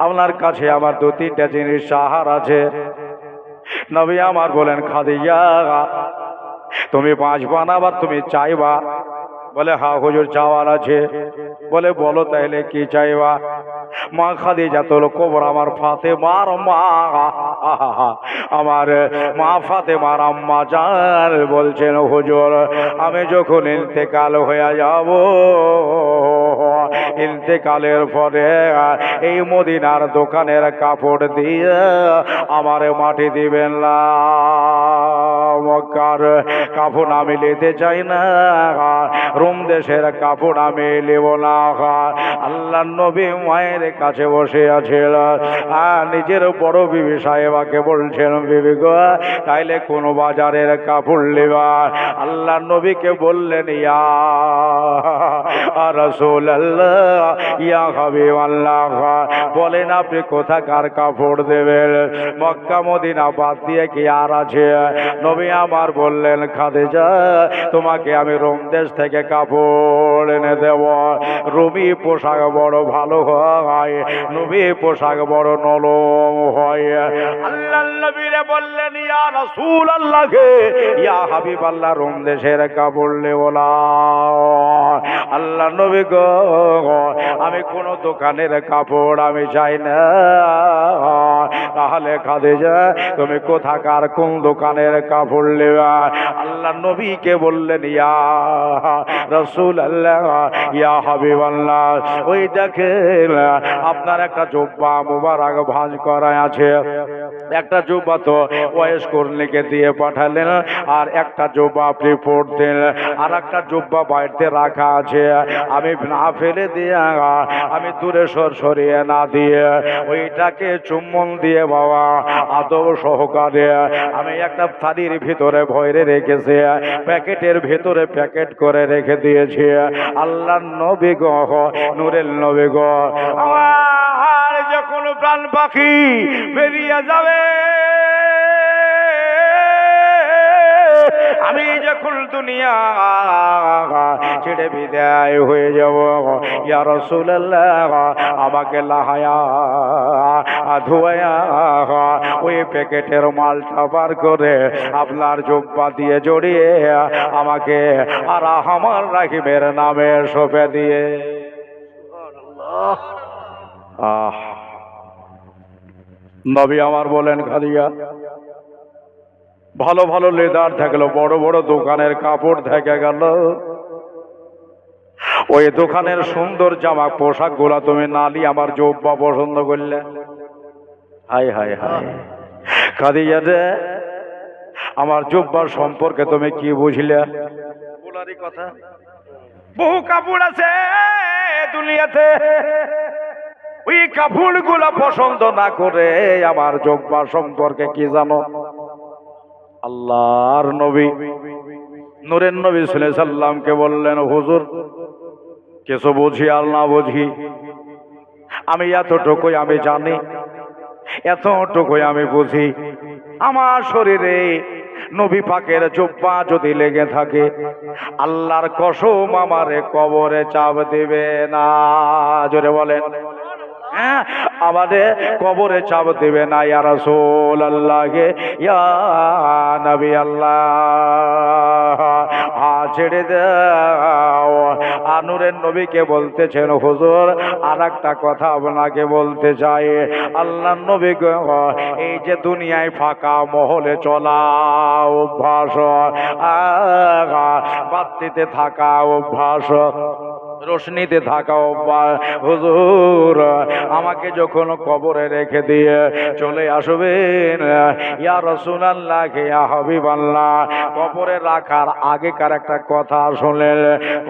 Speaker 2: আপনার কাছে আমার দু তিনটা জিনিস সাহার আছে। নবী আমার বলেন খাদিজা তুমি বাঁচবা না, আবার তুমি চাইবা? বলে হ্যাঁ হুজুর চাওয়ার আছে। বলে বলো তাইলে কি চাইবা? মা খাদিজাতুল কুবরা আমার ফাতেমার মা, আমার মা ফাতেমার আম্মা জান বলছেন হুজুর আমি যখন ইন্তেকাল হয়ে যাব, ইন্তেকালের পরে এই মদিনার দোকানের কাপড় দিয়ে আমার মাটি দিবেন না, মক্কার কাপড় আমি নিতে চাই না, রোম দেশের কাপড় আমি নেব না। আল্লাহ নবী মায়ের কাছে বসে আছে, নিজের বড় বিবি সাহেবাকে বলছেন বিবি গো তাইলে কোন বাজারের কাপড় নেবা? আল্লাহ নবীকে বললেন ইয়া রাসূলুল্লাহ, ইয়া হাবিবাল্লাহ, বলেন আপনি কোথাকার কাপড় দেবেন? মক্কা মদিনা বাদ দিয়ে কি আর আছে? নবী আমার বললেন খাদিজা তোমাকে আমি রোম দেশ থেকে কাপড় এনে দেব, রুমি পোশাক বড় ভালো হয়, নবী পোশাক বড় নরম হয়। আল্লাহ নবীরে বললেন ইয়া রাসূলুল্লাহ, ইয়া হাবিবাল্লাহ রোম দেশের কাপড় নেব না। আল্লাহ নবী গো আমি কোন দোকানের কাপড় আমি চাই না। তাহলে খাদিজা তুমি কোথাকার কোন দোকানের কাপড় নেবা? আল্লাহ নবীকে বললেন ইয়া রাসূলুল্লাহ, ইয়া হাবিবাল্লাহ, ওই দেখেন আপনার একটা জুব্বা মুবারক ভাঁজ করা আছে, একটা জুব্বা তো ওয়েস কর্ণীকে দিয়ে পাঠালেন, আর একটা জুব্বা আপনি পরতেন, আর একটা জুব্বা বাড়িতে রাখা আছে, আমি না ফেলে দিয়ে আমি দূরে সরিয়ে না দিয়ে ওইটাকে চুম্বন দিয়ে বাবা আদব সহকারে আমি একটা থালির ভিতরে ভরে রেখেছি, প্যাকেটের ভিতরে প্যাকেট করে রেখে দিয়েছি। আল্লাহ নবী গো, নূরের নবী গো, আমার যখন প্রাণ পাখি বেরিয়ে যাবে, আমি যখন দুনিয়া ছেড়ে বিদায় হয়ে যাব, ইয়া রাসূলুল্লাহ আমাকে লাহায়া ধোয়া ওই প্যাকেটের মালটা বার করে আপনার জুব্বা দিয়ে জড়িয়ে আমাকে আর আমার রাহিমের নামে সঁপে দিয়ে
Speaker 1: নবী আমার বলেন, খাদিজা ভালো ভালো লেদার থাকলো, বড় বড় দোকানের কাপড় থেকে গেল, ওই দোকানের সুন্দর জামা পোশাক গুলা তুমি নালি আমার জব্বা পছন্দ করলে। হাই হাই হাই খাদিজা রে, আমার জব্বার সম্পর্কে তুমি কি বুঝলে? বলারই কথা,
Speaker 2: বহু কাপড় আছে দুনিয়াতে,
Speaker 1: ওই কাপড় গুলা পছন্দ না করে আমার জব্বা সম্পর্কে কি জানো? আল্লাহর নবী নূরের নবী সাল্লাল্লাহু আলাইহি সাল্লামকে বললেন, হুজুর কিছু বুঝি আর না বুঝি, আমি এতটুকুই আমি জানি, এতটুকুই আমি বুঝি, আমার শরীরে নবী পাকের জুব্বা যদি লেগে থাকে, আল্লাহর কসম আমারে কবরে চাপ দিবে না। জোরে বলেন, হ্যাঁ, আমাদের কবরে চাপ দিবে না। ইয়া রাসূলুল্লাহ, ইয়া নবী আল্লাহ, ছেড়ে দাও। নূরের নবীকে বলতেছেন, হুজুর আর একটা কথা আপনাকে বলতে চাই। আল্লাহ নবী গো, এই যে দুনিয়ায় ফাঁকা মহলে চলা অভ্যাস, বাতিতে থাকা অভ্যাস, রোশনিতে থাকা অভ্যাস, হুজুর আমাকে যখন কবরে রেখে দিয়ে চলে আসবেন, ইয়া রাসূলুল্লাহ, ইয়া হাবিবাল্লাহ, কবরে রাখার আগেকার একটা কথা শুনলেন,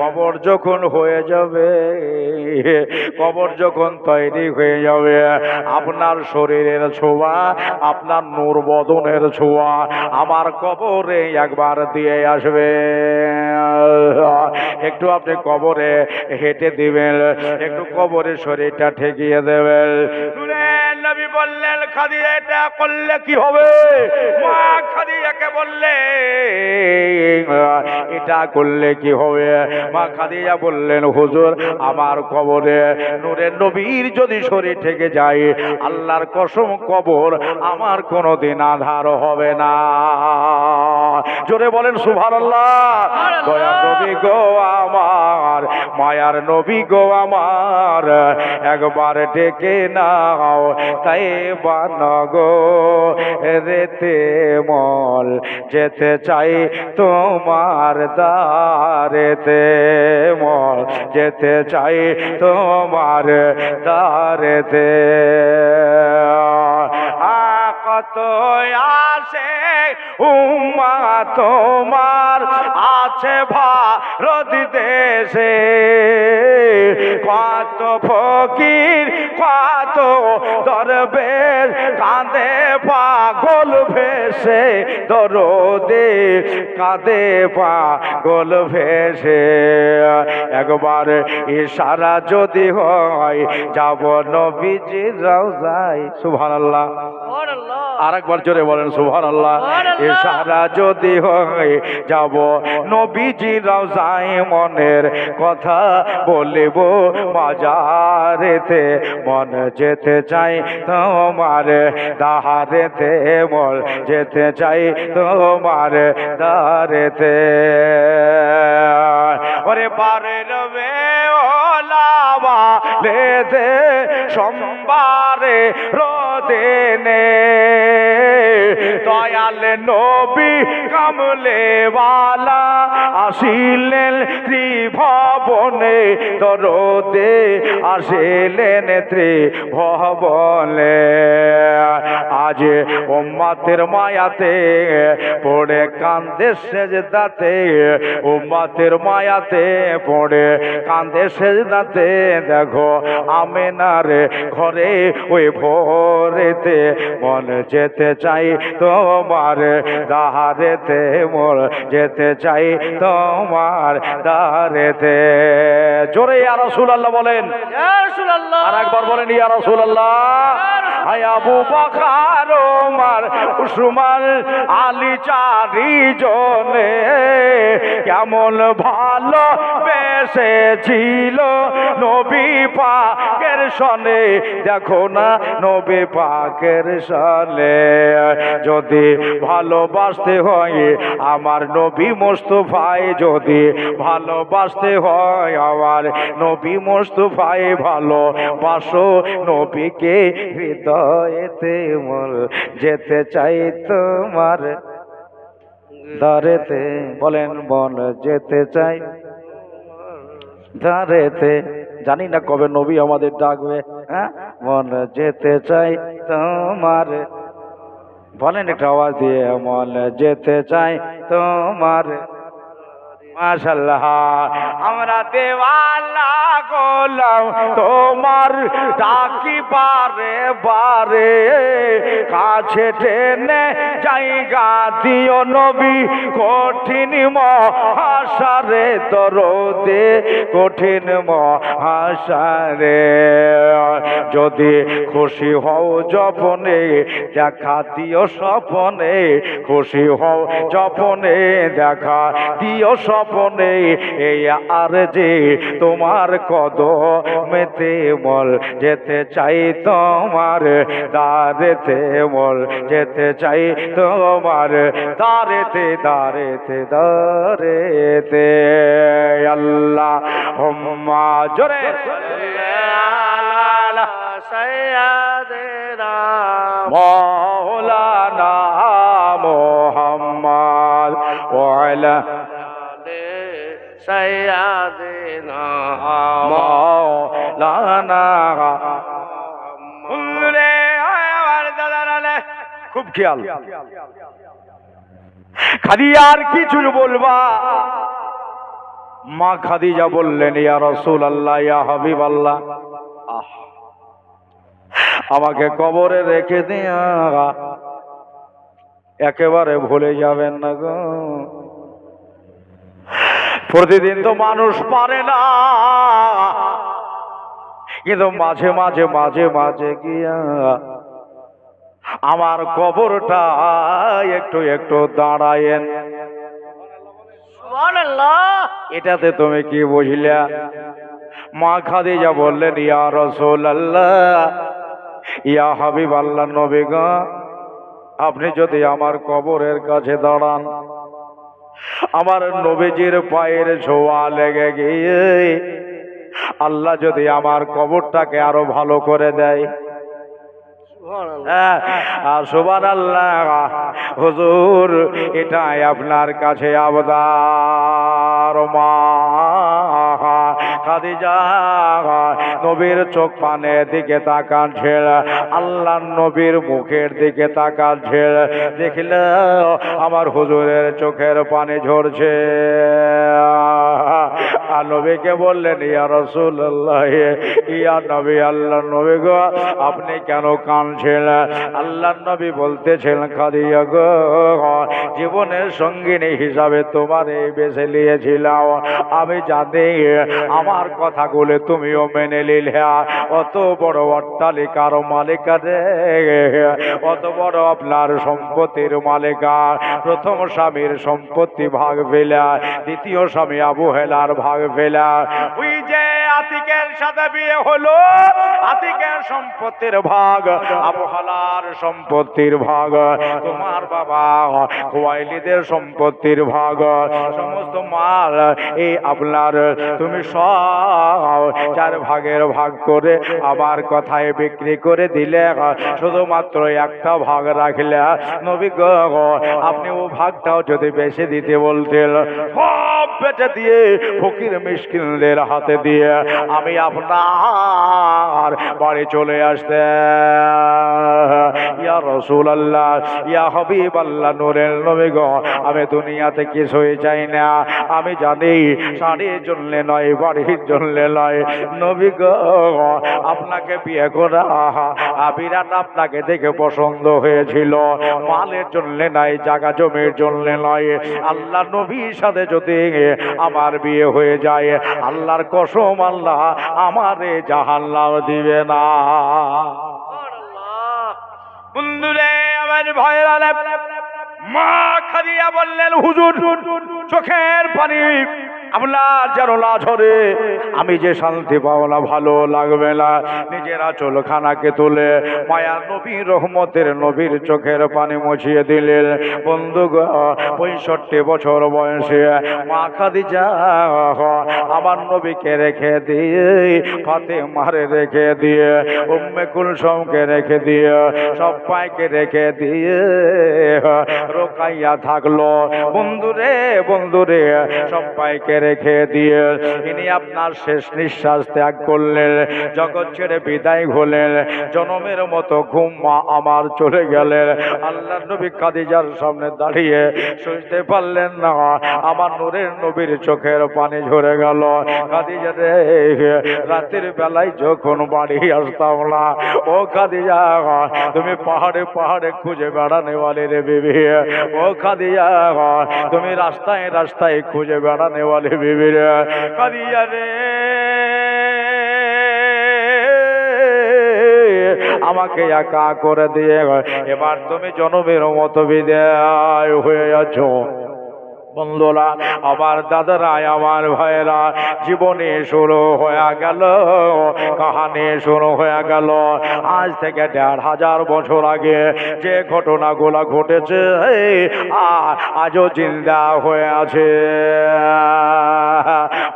Speaker 1: কবর যখন হয়ে যাবে, কবর যখন তৈরি হয়ে যাবে, আপনার শরীরের ছোঁয়া, আপনার নূর বদনের ছোঁয়া আমার কবরে একবার দিয়ে আসবে। একটু আপনি কবরে হেঁটে দিবেন, একটু কবরের শরীরটা ঠেকিয়ে দেবেন।
Speaker 2: নূরের নবী বললেন, খাদিজা এটা করলে কি হবে? মা খাদিজাকে বললে,
Speaker 1: এটা করলে কি হবে? মা খাদিজা বললেন, হুজুর আমার কবরে নূরের নবীর যদি শরীর থেকে যায়, আল্লাহর কসম কবর আমার কোনোদিন আধার হবে না। জোরে বলেন সুবহানাল্লাহ। দয়ার নবী গো আমার, মায়ার নবী গো আমার, একবার ডেকে নাও তাই বানগো রেতে মল, যেতে চাই তোমার দারেতে মল, যেতে চাই তোমার দারেতে।
Speaker 2: কত আসে উম্মা তোমার আছে ভারত দেশে, কত ফকির কত দরবেশ কাঁদে পাগল ভেসে, দরদে কাঁদে পাগল ভেসে। একবার ইশারা যদি হয় যাব নবীজির রওজায়। সুবহানাল্লাহ। আর একবার জোরে বলেন সুবহানাল্লাহ। ইশারা যদি হয় যাব নবীজির রওজায়, মনের কথা বলিব মাজারেতে, মন যেতে চাই তোমার দারেতে, মন যেতে চাই তোমার দারেতে। ওরে বারের বেওলাবা লেদে সোমবারে রোদেনে, দয়াল নবী কামলেওয়ালা আসিলেন ত্রিভবনে, দরদে আসিলেন ত্রিভবনে। আজ উম্মতের মায়াতে পড়ে কান্দে সেজদাতে, উম্মতের মায়াতে পড়ে কান্দে সেজদাতে, দেখো আমেনার ঘরে ওই ভোরেতে, মন যেতে চাই তোমার দারেতে, মন যেতে চাই তোমার দারেতে। জোরে ইয়া রাসূলুল্লাহ বলেন, ইয়া রাসূলুল্লাহ। আর একবার বলেন ইয়া রাসূলুল্লাহ। হায় আবু বকর ওমর উসমান আলী চারিজনে কেমন ভালো বেসেছিল নবী পাকের সনে, দেখো না নবী পাকের সনে। যদি ভালোবাসতে হয় আমার নবী মোস্তফায়, যদি ভালোবাসতে হয় আমার নবী মোস্তফায়, ভালোবাসো নবীকে হৃদয়েতে মন যেতে চাই তোমার দারেতে। বলেন মন যেতে চাই দারেতে। জানি না কবে নবী আমাদের ডাকবে। হ্যাঁ, মন যেতে চাই তোমার, বলেন একটা আওয়াজ দিয়ে, মন যেতে চাই তোমার। মাশাআল্লাহ, আমরা দেওয়ানা গোলাম তোমার, ডাকি বারে বারে, কাছে টেনে জায়গা দিও নবী কঠিন মহাসারে, দরদে কঠিন মহাসারে। যদি খুশি হও যপনে দেখা দিও স্বপনে, খুশি হও যপনে দেখা দিও স্বপনে, এই আর যে তোমার কদমেতে মল যেতে চাই তোমার দারেতে, মল যেতে চাই তোমার দারেতে দারেতে দারেতে। আল্লাহ হুম্মা জোরে সাইয়্যিদানা মাওলানা মুহাম্মদ ওয়া আলা সাইয়্যিদিনা মাওলানা। খুব খেয়াল, খালি আর কিছু বলবা। মা খাদিজা বললেন, ইয়া রাসূলুল্লাহ, ইয়া হাবিবাল্লাহ, আমাকে কবরে রেখে দিয়া একেবারে ভুলে যাবেন না গো। প্রতিদিন তো মানুষ পারে না, কিন্তু মাঝে মাঝে মাঝে মাঝে গিয়া আমার কবরটা একটু একটু দাঁড়ায়েন। এটাতে তুমি কি বুঝলা? মা খাদিজা বললেন, ইয়া রাসূলুল্লাহ, ইয়া হাবিবাল্লাহ, নবী গো, আপনি যদি আমার কবরের কাছে দাঁড়ান, আমার নবীজির পায়ের ছোঁয়া লেগে গিয়ে আল্লাহ যদি আমার কবরটাকে আরো ভালো করে দেয়। সুবহানাল্লাহ, হুজুর, এটাই আপনার কাছে আবদার। মা খাদিজা নবীর চোখ পানের দিকে তাকাচ্ছে, আল্লাহ নবীর মুখের দিকে তাকাচ্ছে, দেখল আমার হুজুরের চোখের পানি ঝরছে। আর নবীকে বললেন, ইয়া রাসূলুল্লাহ, ইয়া নবী, আল্লাহ নবী গো, আপনি কেন কাঁদছেন? আল্লাহ নবী বলতেছেন, খাদিজা গো, জীবনের সঙ্গিনী হিসাবে তোমারে বেছে নিয়েছিলাম, আমি জানি আমার কথাগুলো তুমিও মেনে নিলে। অত বড় অট্টালিকার মালিকা রে, অত বড় আপনার সম্পত্তির মালিকা, প্রথম স্বামীর সম্পত্তি ভাগ পেলা, দ্বিতীয় স্বামী আবু হেলার ভাগ পেলা, ওই যে আতিকের সাথে বিয়ে হলো, আতিকের সম্পত্তির ভাগ, আবু হালার সম্পত্তির ভাগ, তোমার বাবা খুয়াইলিদের সম্পত্তির ভাগ, সমস্ত মাল এই আপনার তুমি সব চার ভাগের ভাগ করে আমার কথায় বিক্রি করে দিলে, শুধুমাত্র একটা ভাগ রাখলে। নবী গো, আপনি ও ভাগটাও যদি বেশি দিতে বলতেন, সব বেচে দিয়ে ফকির মিসকিনদের হাতে দিয়ে আমি আপনার বাড়ি চলে আসতে। ইয়া রাসূলুল্লাহ, ইয়া হাবিবাল্লাহ, নূরের নবী গো, আমি দুনিয়াতে কিছুই চাই না। আমি জানি শাড়ির জন্য নয়, বাড়ির জন্য নয়, নবী গো, আপনাকে বিয়ে করা বিরাট আপনাকে দেখে পছন্দ হয়েছিল, মালের জন্য নয়, জায়গা জমির জন্য নয়। আল্লাহ নবীর সাথে যদি আমার বিয়ে হয়ে যায়, আল্লাহর কসম, আল্লাহ আমারে জাহান্নাম দিবে না। বন্ধুরে আমার ভাইরা, মা খাদিজা বললেন, হুজুর, চোখের পানি আপনার যেন না ঝরে, আমি যে শান্তি পাবো না, ভালো লাগবে না। নিজের আঁচলখানাকে তুলে মায়ার নবীর রহমতের নবীর চোখের পানি মুছিয়ে দিলেন। বন্ধু গো, 65 বছর বয়সে মা খাদিজা আমার নবীকে রেখে দিয়ে, ফাতেমারে রেখে দিয়ে, উম্মে কুলসুমকে রেখে দিয়ে, সবাইকে রেখে দিয়ে রোকাইয়া থাকলো। বন্ধুরে বন্ধুরে, সবাইকে রেখে দিয়ে ইনি আপনার শেষ নিঃশ্বাস ত্যাগ করলেন, জগৎ ছেড়ে বিদায় হলেন। জনমের মতো ঘুম মা আমার চলে গেলেন। আল্লাহ নবী খাদিজার সামনে দাঁড়িয়ে সইতে পারলেন না, আমার নূরের নবীর চোখের পানি ঝরে গেল। খাদিজা রে, রাতের বেলায় যখন বাড়ি আসতাম না, ও খাদিজা তুমি পাহাড়ে পাহাড়ে খুঁজে বেড়ানে वाले রে বিবি, ও খাদিজা তুমি রাস্তায় রাস্তায় খুঁজে বেড়ানে वाले বিবি রে। খাদিজা রে, আমাকে একা করে দিয়ে এবার তুমি জনমের মতো বিদায় হয়ে আছো। বন্ধুরা, আমার দাদারা, আমার ভাইয়েরা, জীবনে শুরু হয়ে গেল, কাহানি শুরু হয়ে গেল। আজ থেকে 1500 বছর আগে যে ঘটনাগুলো ঘটেছে আজও জিন্দা হয়ে আছে।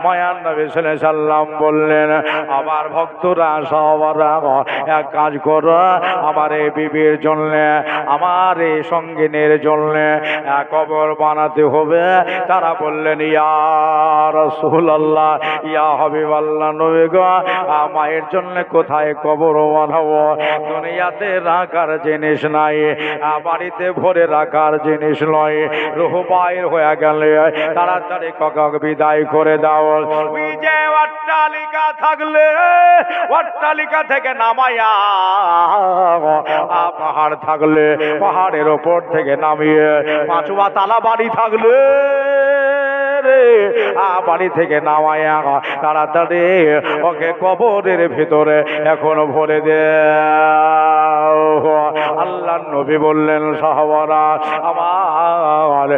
Speaker 2: মায়ান নবী সাল্লাল্লাহু আলাইহি সাল্লাম বললেন, আমার ভক্তরা সবারা এক কাজ করো, আমার এই বিবির জন্য, আমার এই সঙ্গিনীর জন্য কবর বানাতে হবে। তারা বললেন, ইয়া রাসূলুল্লাহ, ইয়া হাবিবাল্লাহ, নবী গো, মায়ের জন্য কোথায় কবর বানাবো? দুনিয়াতে রাখার জিনিস নাই, বাড়িতে ভরে রাখার জিনিস নয়। রূহ বাইর হয়ে গেলে তাড়াতাড়ি কাকা বিদায় করে দাও। ওই যে অট্টালিকা থাকলে অট্টালিকা থেকে নামাইয়া, পাহাড় থাকলে পাহাড়ের ওপর থেকে নামিয়ে, 5 তালা বাড়ি থাকলে বাড়ি থেকে নামাইয়া তাড়াতাড়ি ওকে কবরের ভিতরে এখন ভরে দে। আল্লাহ নবী বললেন, সাহাবারা, আমার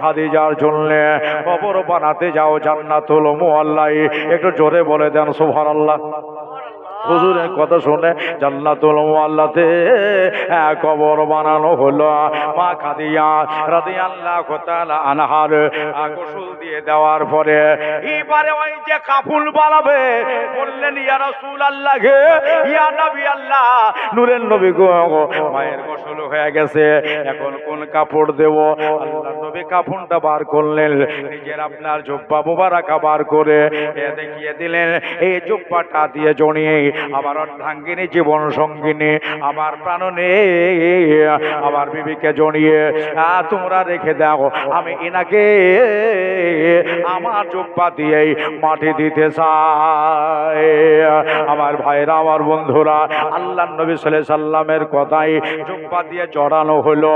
Speaker 2: খাদিজার জন্য কবর বানাতে যাও জান্নাতুল মুআল্লাই। একটু জোরে বলে দেন সুবহানাল্লাহ। হুজুরের কথা শুনে জান্নাতুল মুআল্লাতে কবর বানানো হলো। মা খাদিজা রাদিয়াল্লাহু তাআলা আনহার গোসল দিয়ে দেওয়ার পরে এবারে ওই যে কাফন বানাবে, বললেন, ইয়া রাসূলুল্লাহ, ইয়া নবী আল্লাহ, নূরের নবী গো, মায়ের গোসল হয়ে গেছে, এখন কোন কাপড় দেব? আল্লাহর নবী কাফনটা বার করলেন, নিজের আপনার জুব্বা মুবারাকা বার করে দেখিয়ে দিলেন, এই জুব্বাটা দিয়ে জড়িয়ে আমার অর্ধাঙ্গিনী জীবন সঙ্গিনী, আমার প্রাণনে আমার বিবিকে জড়িয়ে তোমরা রেখে দাও। আমি এনাকে আমার জুব্বা দিয়েই মাটি দিতে চাই। আমার ভাইরা, আমার বন্ধুরা, আল্লাহ নবী সাল্লাল্লাহু আলাইহি সাল্লামের কথাই জুব্বা দিয়ে জড়ানো হলো।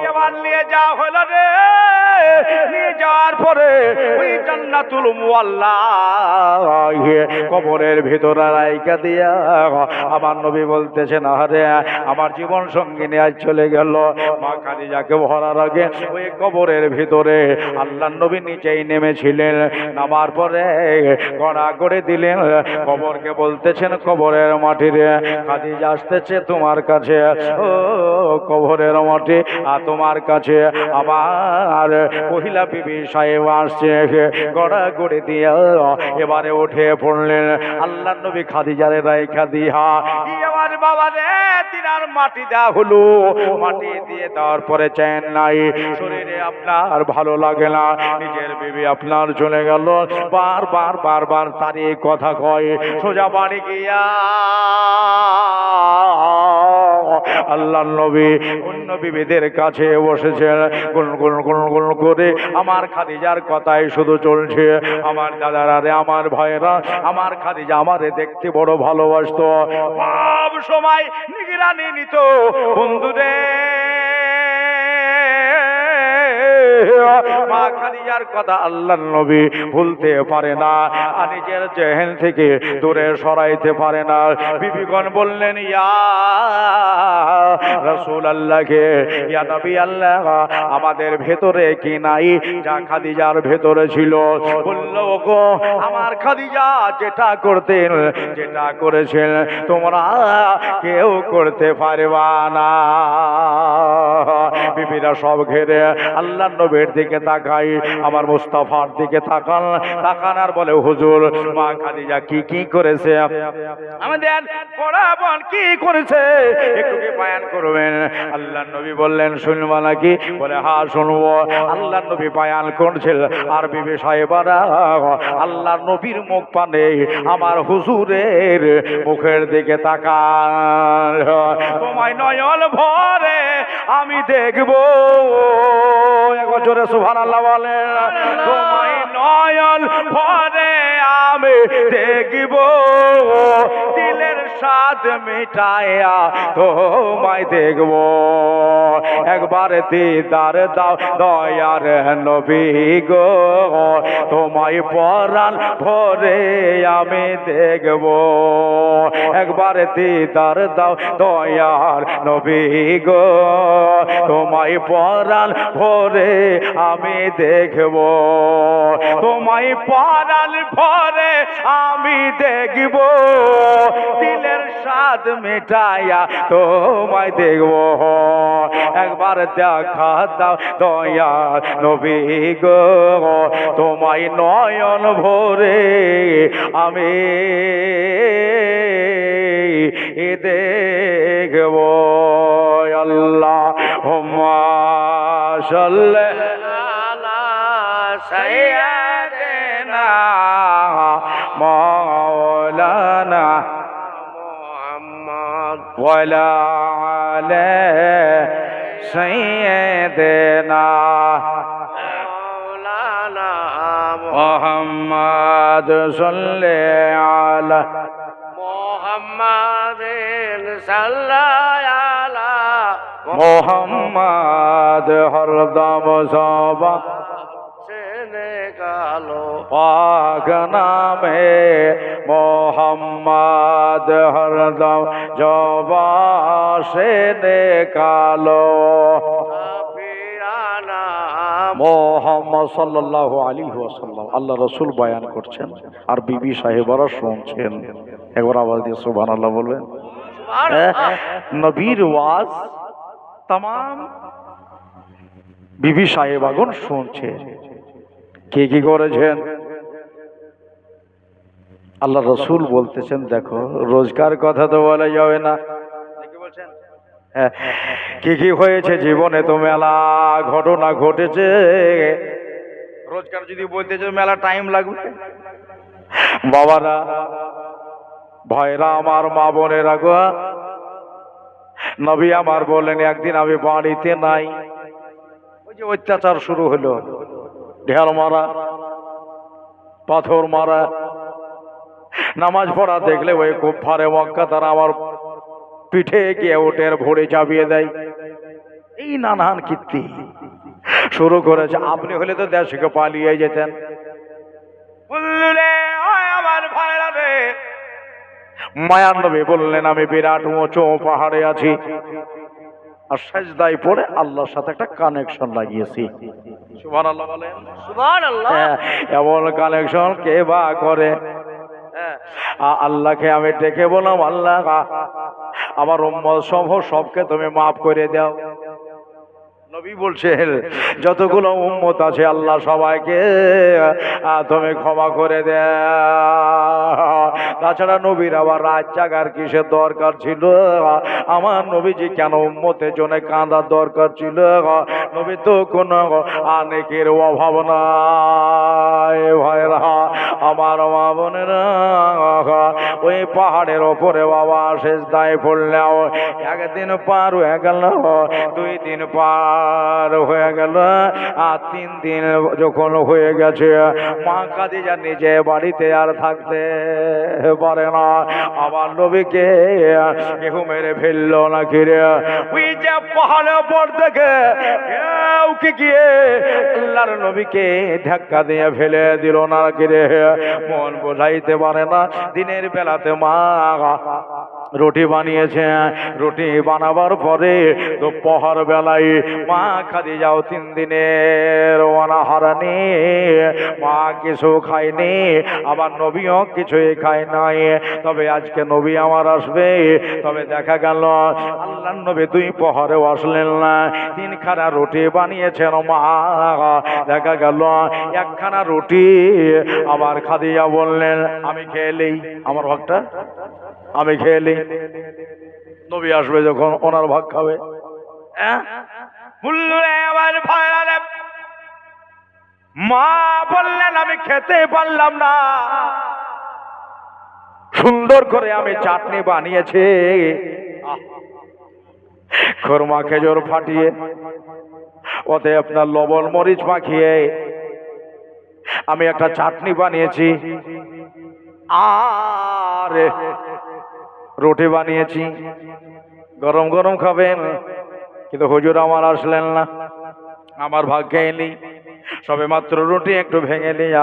Speaker 2: এবার নিয়ে যাওয়া হলো রে। নিয়ে যাওয়ার পরে ওই জান্নাতুল মুআল্লা কবরের ভিতরে রাইখা দিয়া আমার নবী বলতেছেন, আরে আমার জীবন সঙ্গিনী আজ চলে গেল। মা খাদিজাকে ভরার আগে ওই কবরের ভিতরে আল্লাহর নবী নিচেই নেমেছিলেন। নামার পরে গড়া করে দিলেন কবরকে, বলতেছেন, কবরের মাটি রে, খাদিজা আসতেছে তোমার কাছে। ও কবরের মাটি, তোমার কাছে আমার মহিলা বিবি সাহেব আসছে। গড়া করে দিয়া এবারে উঠে পড়লেন। আল্লাহ নবী খাদিজারে রাইখা দিয়া এবার বাবা রে তিনার মাটি দেওয়া হলো। মাটি দিয়ে দেওয়ার পরে চেন নাই, শরীরে আপনার ভালো লাগে না, নিজের বিবি আপনার চলে গেল। বারবার বারবার তারই কথা কয়। সোজা বাড়ি গিয়া আল্লাহ নবী অন্য বিবিদের কাছে বসেছেন, গুন গুন গুন গুন করে আমার খাদিজার কথাই শুধু চলছে। আমার দাদারা রে, আমার ভাইরা, আমার খাদিজা আমারে দেখতে বড় ভালোবাসতো, সব সময় নিগরানি নিত। বন্ধুরে, মা খাদিজা খাদিজার কথা আল্লাহর নবী ভুলতে পারে না, আর নিজের জেহেন থেকে দূরে সরাইতে পারে না। বিবিগণ বললেন, ইয়া রাসূলুল্লাহকে, ইয়া নবী আল্লাহ, আমাদের ভেতরে কি নাই যা খাদিজার ভেতরে ছিল? বলল, গো আমার খাদিজা যেটা করতেন, যেটা করেছেন, তোমরা কেউ করতে পারবা না। বিবিরা সব ঘেরে আল্লাহর নবীর দিকে তাকাই, আমার মুস্তাফার দিকে তাকান, তাকানার বলে, হুজুর মা খাদিজা কি কি করেছে? আমাদের পড়াবন কি করেছে একটু কি বয়ান করবেন? আল্লাহর নবী বললেন, শুনবো নাকি? বলে, হ্যাঁ শুনবো। আল্লাহর নবী বয়ান করছিল, আর বিবি সাহেবারা আল্লাহর নবীর মুখ পানে আমার হুজুরের মুখের দিকে তাকান। তোমায় নয়ন ভরে আমি দেখবো, একবার জোরে সুবহানাল্লাহ বলেন। তোমায় নয়ন ভরে আমি দেখবো, দিলের স্বাদ মিটায়া তোমায় দেখবো। একবার দিদার দাও দয়ার নবী গো, তোমায় পরাণ ভরে আমি দেখবো। একবার দিদার দাও দয়ার নবী গো, তোমায় পরাণ ভরে আমি দেখবো। তোমায় পরাণ ভরে আমি দেখবো, দিলের স্বাদ মেটায়া তোমায় দেখবো। একবার দেখা দাও দয়ার নবী গো, তোমায় নয়ন ভরে আমি দেখবো। আল্লাহুম্মা সাল্লি আলা সাইয়্যিদিনা মাওলানা মুহাম্মদ ওয়া আলা আলি সাইয়্যিদিনা মাওলানা মুহাম্মদ সাল্লি আলা মুহাম্মাদিন সাল্লাল্লাহু আলা মুহাম্মদ হরদম সবা সেনে কালো পাক নামে মুহাম্মদ হরদম জবা সেনে কালো মুহাম্মদ সাল্লাল্লাহু আলাইহি ওয়াসাল্লাম। আল্লাহ রাসূল বয়ান করছেন আর বিবি সাহেবারা শুনছেন। একবার আওয়াজ দিয়ে সুবহানাল্লাহ বলবেন। নবীর ওয়াজ तमाम বিবি সাহেবাগণ শুনছে। কে কি করেছেন? আল্লাহ রাসূল বলতেছেন, দেখো রোজকার কথা তো বলা যাবে না, কি কি হয়েছে জীবনে, তো মেলা ঘটনা ঘটেছে। রোজকার যদি বলতে যে মেলা টাইম লাগবে। বাবারা, ভাইরা আমার, মা বোনেরা গো, নবী আমার বললেন, একদিন আমি বাড়িতে নাই, ওই যে অত্যাচার শুরু হলো, ঢেল মারা, পাথর মারা, নামাজ পড়া দেখলে ওই কুফারে মক্কা তারা আমার পিঠে গিয়ে ওটের ভরে চাপিয়ে দেয়। এই নানান কীর্তি শুরু করেছে। আপনি হলে তো দেশ থেকে পালিয়ে যেতেন। আমার ভাইরা রে, মায়ার নবী বললেন, আমি বিরাট উঁচু পাহাড়ে আছি, আর সাজদায় পড়ে আল্লাহর সাথে একটা কানেকশন লাগিয়েছি। সুবহানাল্লাহ বলেন। সুবহানাল্লাহ। এমন কানেকশন কে বা করে? আল্লাহকে আমি ডেকে বললাম, আল্লাহ আমার উম্মত সবকে তুমি মাফ করে দাও। নবী বলছেন, যতগুলো উম্মত আছে আল্লাহ সবাইকে তুমি ক্ষমা করে দাও। তাছাড়া নবীর আবার রাত জাগার কিসের দরকার ছিল? আমার নবীজি কেন উম্মতের জন্য কাঁদার দরকার ছিল? নবী তো কোনো আনেকের অভাব নাই। ভাইরা আমার, মা বোনেরা, ওই পাহাড়ের ওপরে বাবা সেজদায় পড়লেও একদিন পার হয়ে গেল, 2 দিন পার পার হয়ে গেল। আর 3 দিন যখন হয়ে গেছে, মা খাদিজা নিজে বাড়িতে আর থাকতে পারে না। আবার নবীকে কেউ মেরে ফেললো নাকি রে। ওই যে পাহাড়ের উপর থেকে কেউ কি গিয়ে আল্লাহর নবীকে ধাক্কা দিয়ে ফেলে দিল নাকি রে। মন বোঝাইতে পারে না। দিনের বেলাতে মা রুটি বানিয়েছে, রুটি বানাবার পরে তো পহর বেলায় মা খাদিজাও 3 দিনের অনাহারানি, মা কিছু খায়নি, আবার নবীও কিছুই খায় নাই। তবে আজকে নবী আমার আসবে, তবে দেখা গেল আল্লাহর নবী 2 প্রহরেও আসলেন না। 3 খানা রুটি বানিয়েছেন মা, দেখা গেল 1 খানা রুটি আবার খাদিজা বললেন আমি খেলেই আমার ভাগটা আমি খেলে, নবী আসবে যখন ওনার ভাগ খাবে। মা বললেন আমি খেতে পারলাম না, সুন্দর করে আমি চাটনি বানিয়েছি, খরমা খেজুর ফাটিয়ে ওতে আপনার লবণ মরিচ মাখিয়ে আমি একটা চাটনি বানিয়েছি, আর রুটি বানিয়েছি, গরম গরম খাবেন। কিন্তু হুজুর আমার আসলেন না, আমার ভাগ্যে এলি সবে মাত্র রুটি একটু ভেঙে নিয়ে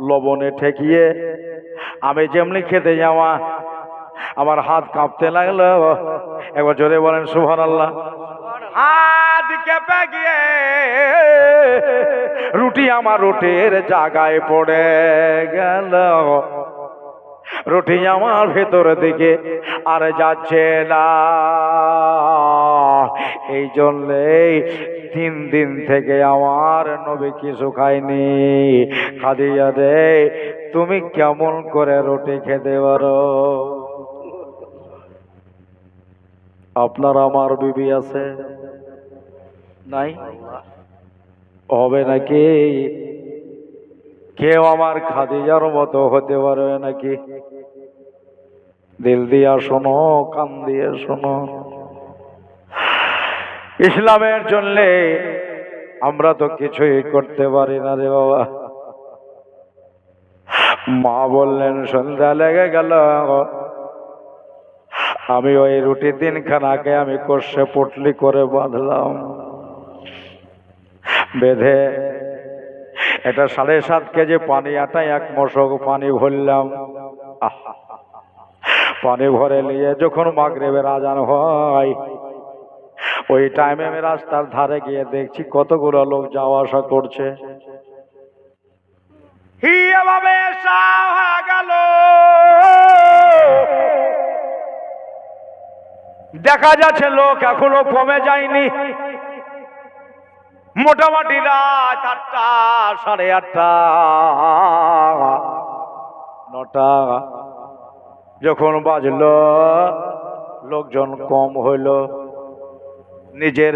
Speaker 2: লবণে ঠেকিয়ে আমি যেমনি খেতে যাওয়া আমার হাত কাঁপতে লাগলো। একবার জোরে বলেন সুবহানাল্লাহ। হাত কেঁপে গিয়ে রুটি আমার রুটির জায়গায় পড়ে গেল, রুটি আমার ভেতর দিকে আর যাচ্ছে না। এই জন্যেই 3 দিন থেকে আমার নবী কিছু খায়নি। খাদিজা রে, তুমি কেমন করে রুটি খেতে পারো? আপনার আমার বিবি আছে নাই? হবে নাকি? কেউ আমার খাদিজার মতো হতে পারবে নাকি? দিল দিয়া শোনো, কান দিয়ে শোনো। ইসলামের জন্য আমরা তো কিছুই করতে পারি না রে বাবা। মা বললেন সন্ধ্যা লেগে গেল, আমি ওই রুটি 3 খানাকে আমি কষে পটলি করে বাঁধলাম, বেঁধে এটা 7.5 কেজি পানি আটায় 1 মশক পানি ভরলাম। পানি ভরে নিয়ে যখন মাগরিবের আজান হয়, ওই টাইমে আমি রাস্তার ধারে গিয়ে দেখছি কতগুলো লোক যাওয়া আসা করছে। এভাবে হয়ে গেল, দেখা যাচ্ছে লোক এখনো কমে যায়নি। মোটামুটি রাত 8টা, 8:30, 9টা যখন বাজলো, লোকজন কম হইল, নিজের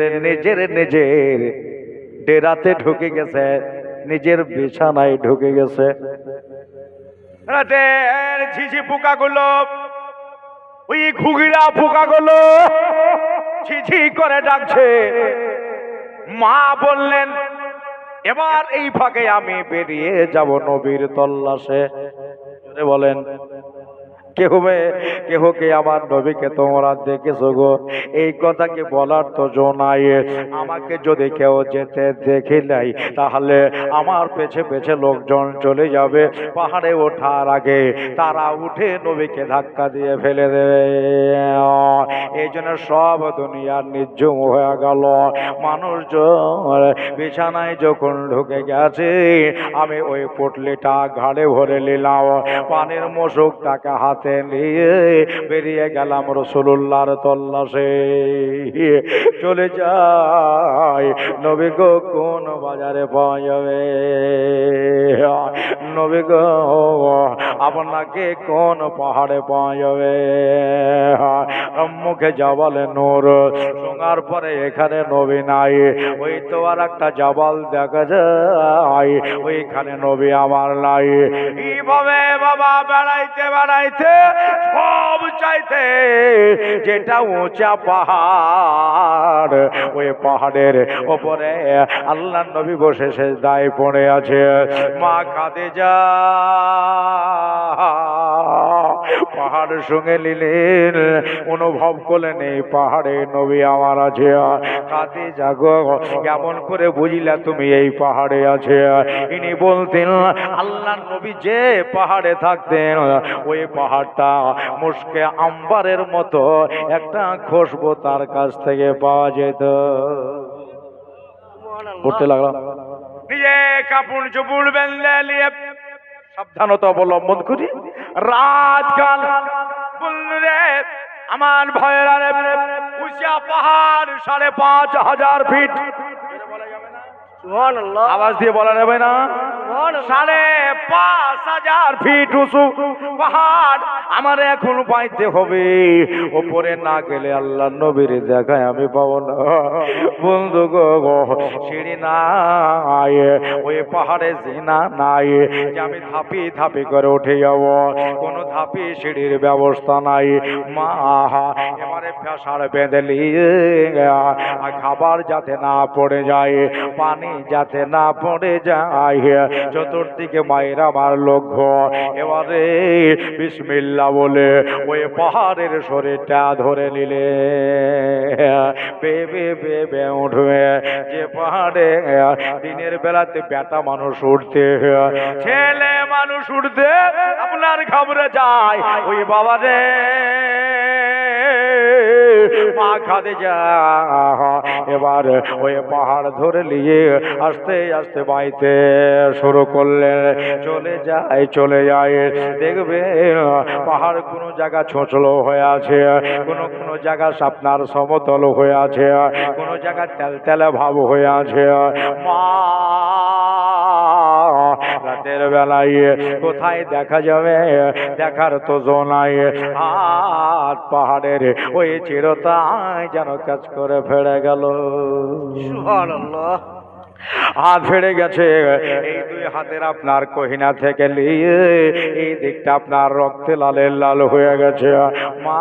Speaker 2: ডেরাতে ঢুকে গেছে, নিজের বিছানায় ঢুকে গেছে। রাতের ঝিঝি পোকাগুলো, ওই ঘুঘিরা পোকাগুলো ঝিঝি করে ডাকছে। মা বললেন এবার এই ফাঁকে আমি বেরিয়ে যাব নবীর তল্লাশে। বলেন কেহকে আমার নবীকে তোমরা দেখেছো গো? এই কথাকে বলার তো জো নাই। আমাকে যদি কেউ যেতে দেখে নাই, তাহলে আমার পেছে পেছে লোকজন চলে যাবে। পাহাড়ে ওঠার আগে তারা উঠে নবীকে ধাক্কা দিয়ে ফেলে দেবে। এই জন্য সব দুনিয়ার নির্জম হয়ে গেল। মানুষজন বিছানায় যখন ঢুকে গেছে, আমি ওই পটলিটা ঘাড়ে ভরে নিলাম, পানির মশকটাকে হাতে নিয়ে বেরিয়ে গেলাম রাসূলুল্লাহর তল্লাশে। চলে যাই, নবী গো কোন বাজারে পাওয়া যাবে? নবী গো আপনাকে কোন পাহাড়ে পাওয়া যাবে? মুখে জাবালে নূর, শোনার পরে এখানে নবী নাই। ওই তো আর একটা জাবাল দেখা যায়, ওইখানে নবী আমার নাই। এইভাবে বাবা বেড়াইতে বেড়াইতে সব চাইতে যেটা উঁচা পাহাড়, ওই পাহাড়ের ওপরে আল্লাহ নবী বসে সেজদায় পড়ে আছে। মা খাদিজা পাহাড় সঙ্গে নিলেন, অনুভব করলেন এই পাহাড়ে নবী আমার আছে। খাদিজা গো, কেমন করে বুঝিলা তুমি এই পাহাড়ে আছে? ইনি বলতেন আল্লাহ নবী যে পাহাড়ে থাকতেন ওই পাহাড়টা মুশকে আম্বারের মতো একটা খুশবু তার কাছ থেকে পাওয়া যেত। পড়তে লাগলাম, নিজে কাপড় চোপড় বেঁধে নিয়ে সাবধানতা অবলম্বন করি রাতকাল বললে আমার ভয়ের উঁচা পাহাড় 5,500 ফিট, আওয়াজ দিয়ে বলা যাবে না, 5,500 ফিট উঁচু পাহাড় আমার এখন পাইতে হবে। ওপরে না গেলে আল্লাহ নবীর দেখায় আমি পাবো না। বন্ধু গো, সিঁড়ি নাই, ওই পাহাড়ে জিনা নাই যে আমি ধাপি ধাপি করে উঠে যাব, কোনো ধাপি সিঁড়ির ব্যবস্থা নাই। মা এবারে ফ্যাসার বেঁধেলি খাবার যাতে না পড়ে যায়, পানি যাতে না পড়ে যায়, চতুর্দিকে মায়ের আমার লক্ষ্য। এবারে বিসমিল্লাহ বলে ওই পাহাড়ের শরীরটা ধরে নিলে বেবে বেবে উঠবে। যে পাহাড়ে দিনের বেলাতে বেটা মানুষ উঠতে, ছেলে মানুষ উঠতে আপনার ঘাবড়ে যায়, ওই বাবা রে মা খাদিজা এবার ওই পাহাড় ধরে নিয়ে আস্তে আস্তে বাইতে শুরু করলেন। চলে যায় দেখবে পাহাড় কোনো জায়গা ছোঁচলো হয়ে আছে, কোনো জায়গা আপনার সমতল হয়ে আছে, কোনো জায়গা তেলতেলে ভাব হয়ে আছে। মা রাতের বেলায় কোথায় দেখা যাবে, দেখার তো জোনাই। হাত পাহাড়ের ওই চিরতায় যেন কাজ করে ফেড়ে গেল। সুবহানাল্লাহ, হাত ফেড়ে গেছে। এই দুই হাতের আপনার কহিনা থেকে নিয়ে এই দিকটা আপনার রক্তে লালের লাল হয়ে গেছে। মা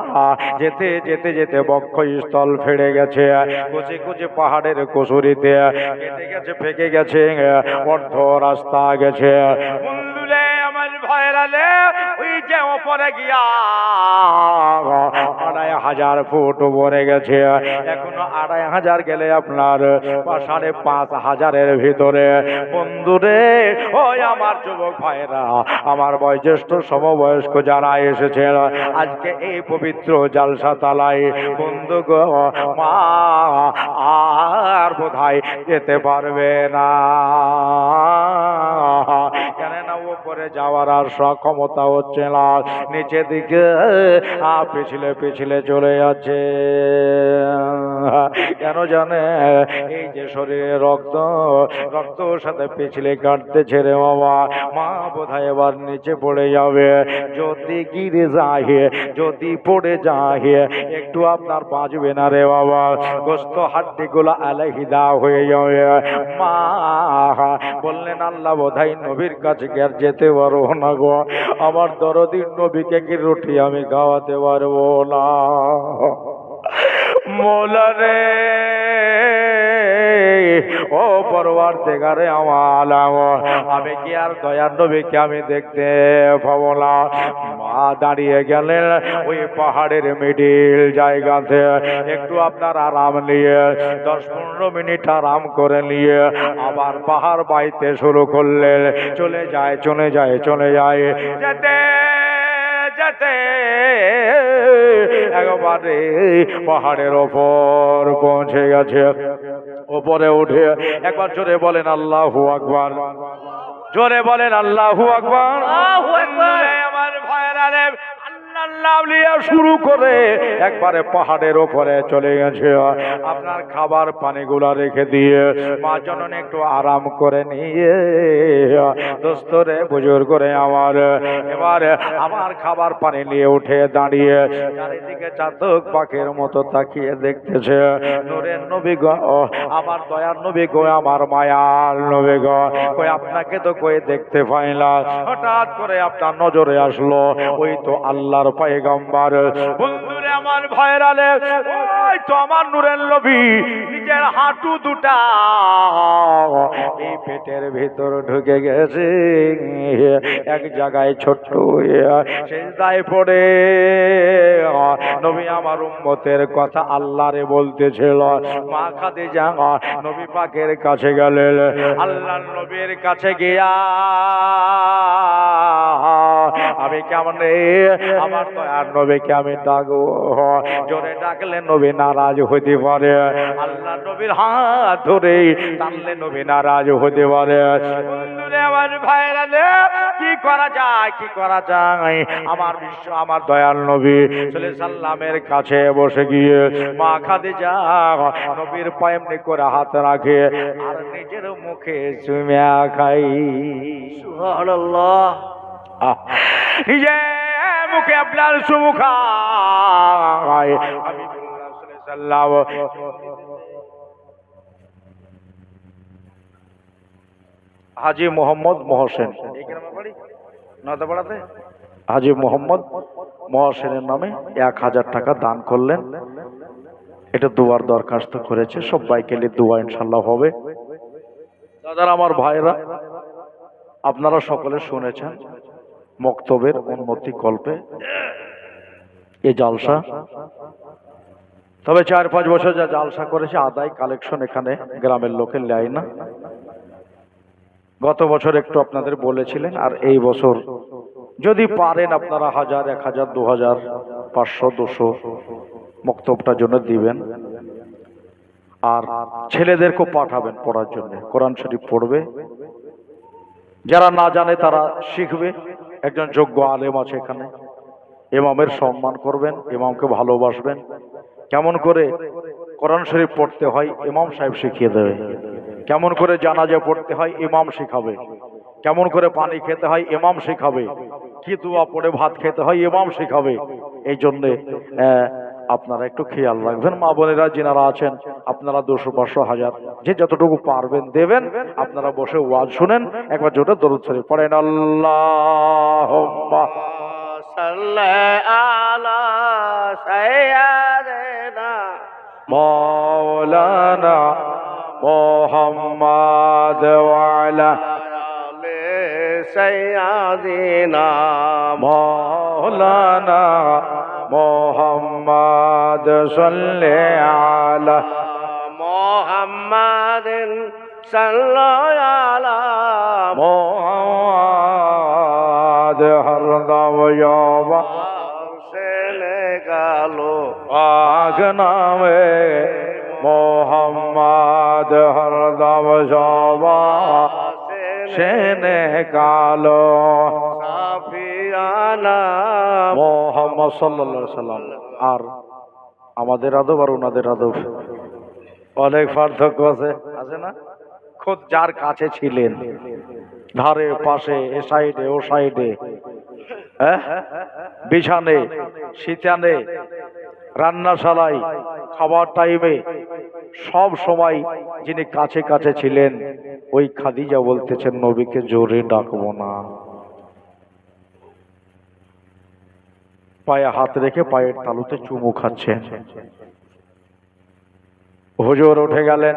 Speaker 2: যেতে যেতে যেতে বক্ষস্থল ফেড়ে গেছে, কুচি কুচি পাহাড়ের কসুরিতে কেটে গেছে, ফেঁকে গেছে, অর্ধ রাস্তা গেছে। বন্ধুরে আমার ভয়রালে ওই যে ওপরে গিয়া 2,500 ফুট উপরে গেছে, এখনো 2,500 গেলে আপনার 5,500 ভিতরে। বন্ধুরে ওই আমার যুবক ভাইরা, আমার বয়োজ্যেষ্ঠ সমবয়স্ক যারা এসেছেন আজকে এই পবিত্র জালসা তালায়, বন্ধু গো, মা আর বোধহয় যেতে পারবে না, কেননা উপরে যাওয়ার আর সক্ষমতা হচ্ছে না, নিচে দিকে পিছলে পিছলে চলে যাচ্ছে। কেন জানে, এই যে শরীরে রক্তর সাথে পিছলে কাটতেছে রে বাবা। মা বোধহয় এবার নিচে পড়ে যাবে, যদি গিরে যায়, যদি পড়ে যায় একটু আপনার বাঁচবে না রে বাবা, গোস্ত হাড্ডি গুলো আলাহিদা হয়ে যাবে। মা বললেন আল্লাহ বোধহয় নবীর কাছে আর যেতে পারবো না গো, আমার দরদির নবীকে কি রুটি আমি খাওয়াতে পারবো না। মোলা রে ও পরওয়ারদিগারে আলাম, আমি কি আর দয়ার নবীকে আমি দেখতে পাবো না? মা দাঁড়িয়ে গেলেন ওই পাহাড়ের মিডিল জায়গাতে, একটু আপনার আরাম নিয়ে 10-15 মিনিট আরাম করে নিয়ে আবার পাহাড় বাইতে শুরু করলেন। চলে যায় যেতে যেতে একবারে পাহাড়ের ওপর পৌঁছে গেছে। ওপরে উঠে একবার জোরে বলেন আল্লাহু আকবার, জোরে বলেন আল্লাহু আকবার। আমার ভাইরা রে, আল্লাহ আল্লাহ আউলিয়া শুরু করে একবারে পাহাড়ের ওপরে চলে গেছে। আপনার খাবার পানিগুলা রেখে দিয়ে মা জননী একটু আরাম করে নিয়ে দোস্তরে বুজুর্গ করে আমার এবার আমার খাবার পানি নিয়ে উঠে দাঁড়িয়ে চারিদিকে চাতক পাখির মতো তাকিয়ে দেখতেছে। নূরের নবী গো, আমার দয়ার নবী গো, আমার মায়ার নবী গো, কই আপনাকে তো কই দেখতে পাই না। হঠাৎ করে আপনার নজরে আসলো, ওই তো আল্লাহর পয়গম্বর। বন্ধুরে আমার ভাইরালে, ওই তো আমার নূরের নবী নিজের হাঁটু দুটা এই পেটের ভিতর ঢুকে গেছে। এক জায়গায় ছোট্ট সেজদায় পড়ে নবী আমার উম্মতের কথা আল্লাহরে বলতেছিল। মা খাদিজা নবী পাকের কাছে গেলেন। আল্লাহর নবীর কাছে গিয়া আমি কেমন আমার দয়ার নবীকে আমি ডাকবো, জোরে ডাকলে নবী নারাজ হতে পারে। আল্লাহ নবীর হাত ধরে টানলে নবী নারাজ হতে পারে। বন্ধুরে আমার ভাইরা, কি করা যায়, কি করা যায়? আমার বিশ্ব আমার দয়াল নবী সাল্লামের কাছে বসে গিয়ে মা খাদিজা নবীর পায়ে এমনি করে হাত রাখে আর নিজের মুখে চুমিয়া খাই। সুবহানাল্লাহ। নিজে মুখে আপনার চুমু খায়। হাজী মোহাম্মদ মহসেন, হাজী মোহাম্মদ মহসেনের নামে 1000 টাকা দান করলেন। এটা দুয়ার দরখাস্ত করেছে, সবাইকে নিয়ে দোয়া ইনশাল্লাহ হবে। দাদারা আমার ভাইরা, আপনারা সকলে শুনেছেন মক্তবের উন্নতি কল্পে এই জালসা। তবে 4-5 বছর যা জালসা করেছে আদায় কালেকশন এখানে গ্রামের লোকের নেয় না। গত বছর একটু আপনাদের বলেছিলেন, আর এই বছর যদি পারেন আপনারা 1000, 1000, 2000, 500, 200 মক্তবটার জন্য দিবেন। আর ছেলেদেরকেও পাঠাবেন পড়ার জন্য, কোরআন শরীফ পড়বে। যারা না জানে তারা শিখবে। একজন যোগ্য আলেম আছে এখানে, ইমামের সম্মান করবেন, ইমামকে ভালোবাসবেন। কেমন করে কোরআন শরীফ পড়তে হয় ইমাম সাহেব শিখিয়ে দেবে, কেমন করে জানাজা পড়তে হয় ইমাম শিখাবে, কেমন করে পানি খেতে হয় ইমাম শিখাবে, কি দোয়া পড়ে ভাত খেতে হয় ইমাম শিখাবে। এই জন্যে আপনারা একটু খেয়াল রাখবেন। মা বোনেরা যিনারা আছেন আপনারা 200, 500, 1000 যে যতটুকু পারবেন দেবেন। আপনারা বসে ওয়াজ শুনেন, একবার জোরে দরুদ শরীফ পড়েন। আল্লাহুম্মা সাল্লি আলা সাইয়্যিদিনা মাওলানা মুহাম্মাদ ওয়া আলা আলি সাইয়্যিদিনা মাওলানা মুহাম্মাদ সাল্লি আলা মুহাম্মাদিন সাল্লি আলা মুহাম্মাদ হরদম ইয়াবা সেলে গালো আগনামে মুহাম্মাদ হরদম ইয়াবা সেনে কালো সাফিয়ানা মুহাম্মদ সাল্লাল্লাহু আলাইহি সাল্লাম। আর আমাদের আদব আর ওনাদের আদব অনেক পার্থক্য আছে, আছে না? খোদ যার কাছে ছিলেন, ধারে পাশে, এ সাইডে ও সাইডে, বিছানে শীতানে রান্নাশালায় খাবার টাইমে সব সময় যিনি কাছে কাছে ছিলেন, ওই খাদিজা বলতেছেন নবীকে জোরে ডাকবো না। পায়ে হাত রেখে পায়ের তালুতে চুমু খাচ্ছেন। হুজুর উঠে গেলেন,